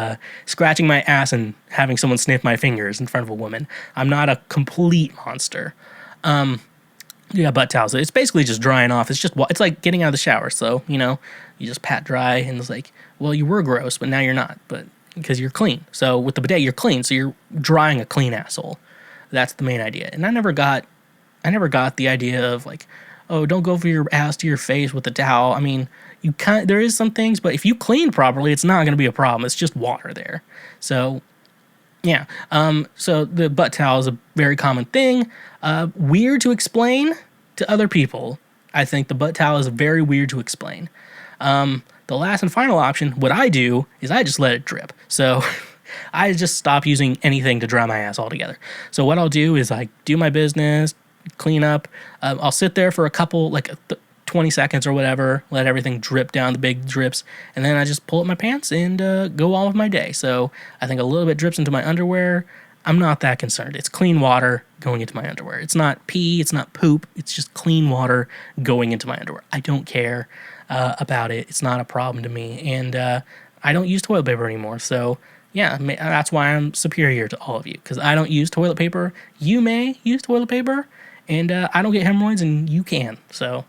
scratching my ass and having someone sniff my fingers in front of a woman. I'm not a complete monster. Butt towels. It's basically just drying off. It's like getting out of the shower. So, you just pat dry, and it's like, well, you were gross, but now you're not, but because you're clean. So with the bidet, you're clean. So you're drying a clean asshole. That's the main idea. And I never got the idea of like, oh, don't go for your ass to your face with the towel. I mean, there is some things, but if you clean properly, it's not going to be a problem. It's just water there. So, yeah. So the butt towel is a very common thing. Weird to explain to other people. I think the butt towel is very weird to explain. The last and final option, what I do is I just let it drip. So I just stop using anything to dry my ass altogether. So what I'll do is I do my business, clean up. I'll sit there for a couple, 20 seconds or whatever, let everything drip down, the big drips, and then I just pull up my pants and go on with my day. So I think a little bit drips into my underwear. I'm not that concerned. It's clean water going into my underwear. It's not pee, it's not poop, it's just clean water going into my underwear. I don't care about it. It's not a problem to me. And I don't use toilet paper anymore. So yeah, that's why I'm superior to all of you, because I don't use toilet paper. You may use toilet paper, and I don't get hemorrhoids, and you can. So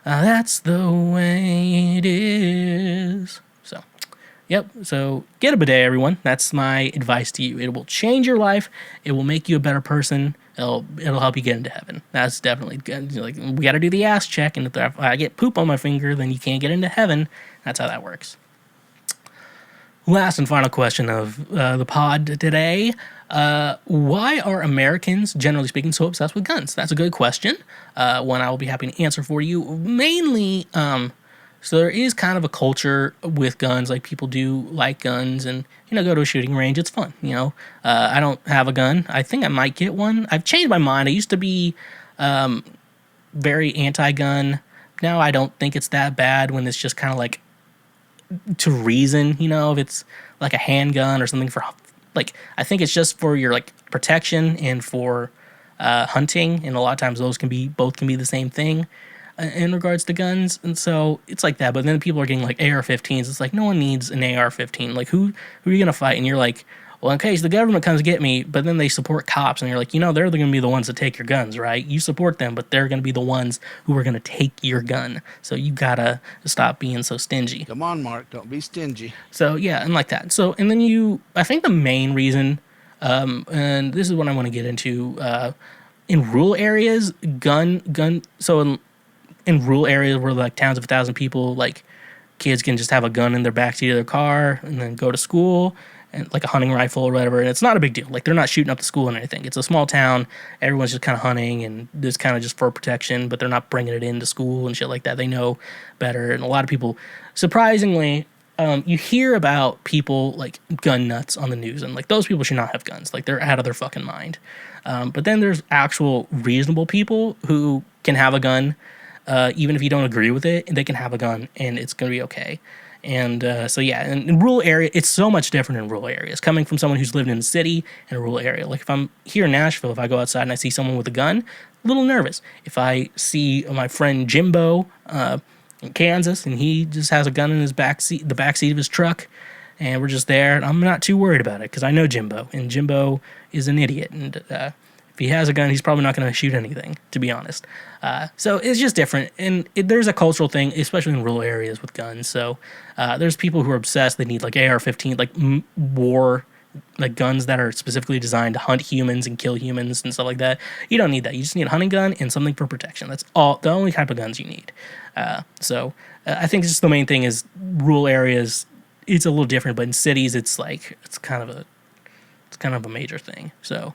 that's the way it is. So, yep. So get a bidet, everyone. That's my advice to you. It will change your life. It will make you a better person. It'll help you get into heaven. That's definitely good. Like, we got to do the ass check, and if I get poop on my finger, then you can't get into heaven. That's how that works. Last and final question of the pod today. Why are Americans, generally speaking, so obsessed with guns? That's a good question. One I will be happy to answer for you. Mainly, so there is kind of a culture with guns. Like, people do like guns and, go to a shooting range. It's fun, I don't have a gun. I think I might get one. I've changed my mind. I used to be very anti-gun. Now I don't think it's that bad when it's just kind of like to reason, if it's like a handgun or something for, I think it's just for your protection and for hunting, and a lot of times those both can be the same thing in regards to guns, and so it's like that. But then people are getting AR-15s. It's like, no one needs an AR-15. Like, who are you gonna fight? And you're like, well, in case the government comes get me. But then they support cops, and you're like, they're going to be the ones that take your guns, right? You support them, but they're going to be the ones who are going to take your gun. So you gotta stop being so stingy. Come on, Mark, don't be stingy. So yeah, and like that. So, and then I think the main reason, and this is what I want to get into, in rural areas, so in rural areas where towns of 1,000 people, kids can just have a gun in their backseat of their car and then go to school, and a hunting rifle or whatever, and it's not a big deal. They're not shooting up the school and anything. It's a small town. Everyone's just kind of hunting, and it's kind of just for protection, but they're not bringing it into school and shit like that. They know better, and a lot of people, surprisingly, you hear about people gun nuts on the news, and those people should not have guns. They're out of their fucking mind. But then there's actual reasonable people who can have a gun, even if you don't agree with it, and they can have a gun, and it's going to be okay. And so, yeah, in rural area, it's so much different in rural areas. Coming from someone who's lived in a city and a rural area. If I'm here in Nashville, if I go outside and I see someone with a gun, a little nervous. If I see my friend Jimbo in Kansas and he just has a gun in his the backseat of his truck, and we're just there, and I'm not too worried about it because I know Jimbo, and Jimbo is an idiot. And if he has a gun, he's probably not going to shoot anything, to be honest. So it's just different. And there's a cultural thing, especially in rural areas with guns. So there's people who are obsessed. They need AR-15, war, guns that are specifically designed to hunt humans and kill humans and stuff like that. You don't need that. You just need a hunting gun and something for protection. That's all, the only type of guns you need. So I think just the main thing is rural areas, it's a little different, but in cities, it's kind of a major thing. So,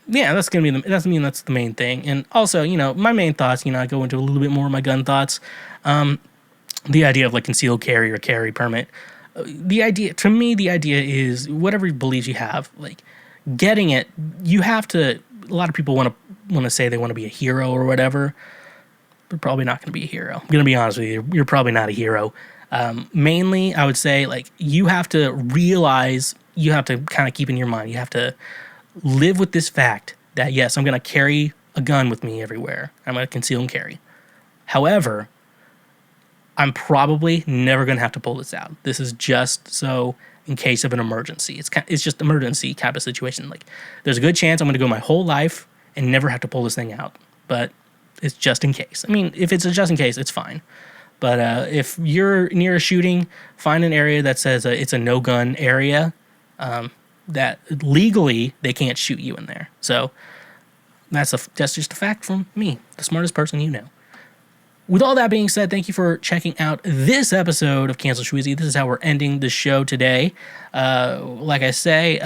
yeah, that's the main thing. And also, my main thoughts, I go into a little bit more of my gun thoughts. The idea of concealed carry or carry permit. The idea is whatever beliefs you have, getting it, you have to, a lot of people want to say they want to be a hero or whatever. They're probably not going to be a hero. I'm going to be honest with you. You're probably not a hero. Mainly, I would say, you have to realize, you have to kind of keep in your mind, you have to live with this fact that, yes, I'm going to carry a gun with me everywhere. I'm going to conceal and carry. However, I'm probably never going to have to pull this out. This is just so in case of an emergency. It's just emergency type of situation. There's a good chance I'm going to go my whole life and never have to pull this thing out. But it's just in case. I mean, if it's a just in case, it's fine. But if you're near a shooting, find an area that says it's a no-gun area, that legally they can't shoot you in there. So that's just a fact from me, the smartest person you know. With all that being said, thank you for checking out this episode of Cancel Schweezy. This is how we're ending the show today. Like I say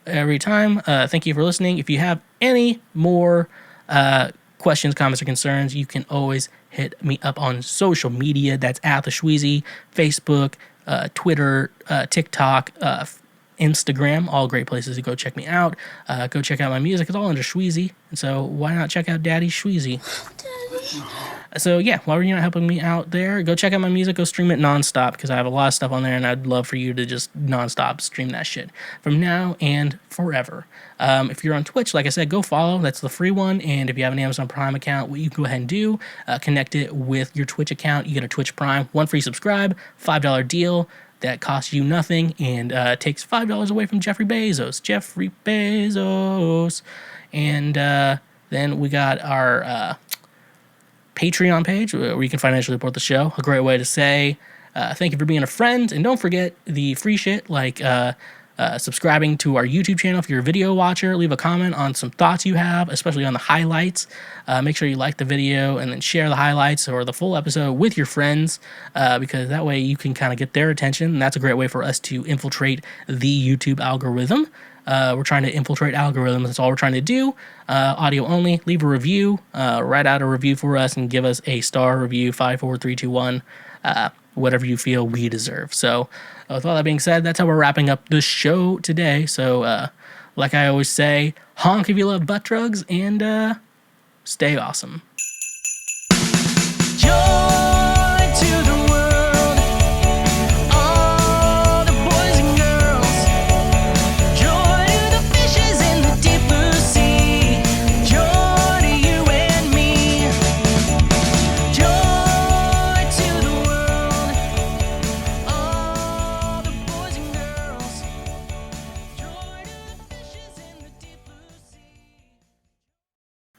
every time, thank you for listening. If you have any more questions, comments, or concerns, you can always hit me up on social media. That's at TheSchweezy, Facebook, Twitter, TikTok, Instagram, all great places to go check me out. Go check out my music. It's all under Schweezy. And so why not check out Daddy Schweezy? So yeah, while you're not helping me out there, go check out my music, go stream it nonstop because I have a lot of stuff on there and I'd love for you to just nonstop stream that shit from now and forever. If you're on Twitch, like I said, go follow. That's the free one. And if you have an Amazon Prime account, what you can go ahead and do, connect it with your Twitch account. You get a Twitch Prime, one free subscribe, $5 deal. That costs you nothing and takes $5 away from Jeffrey Bezos. And then we got our Patreon page where you can financially support the show. A great way to say thank you for being a friend. And don't forget the free shit like subscribing to our YouTube channel if you're a video watcher. Leave a comment on some thoughts you have, especially on the highlights. Make sure you like the video and then share the highlights or the full episode with your friends because that way you can kind of get their attention. And that's a great way for us to infiltrate the YouTube algorithm. We're trying to infiltrate algorithms. That's all we're trying to do. Audio only. Leave a review. Write out a review for us and give us a star review. 5, 4, 3, 2, 1. Whatever you feel we deserve. So with all that being said, that's how we're wrapping up the show today. So like I always say, honk if you love butt drugs and stay awesome.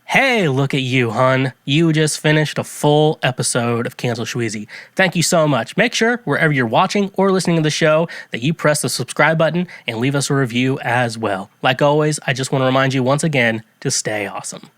Hey, look at you, hun. You just finished a full episode of Cancel Schweezy. Thank you so much. Make sure, wherever you're watching or listening to the show, that you press the subscribe button and leave us a review as well. Like always, I just want to remind you once again to stay awesome.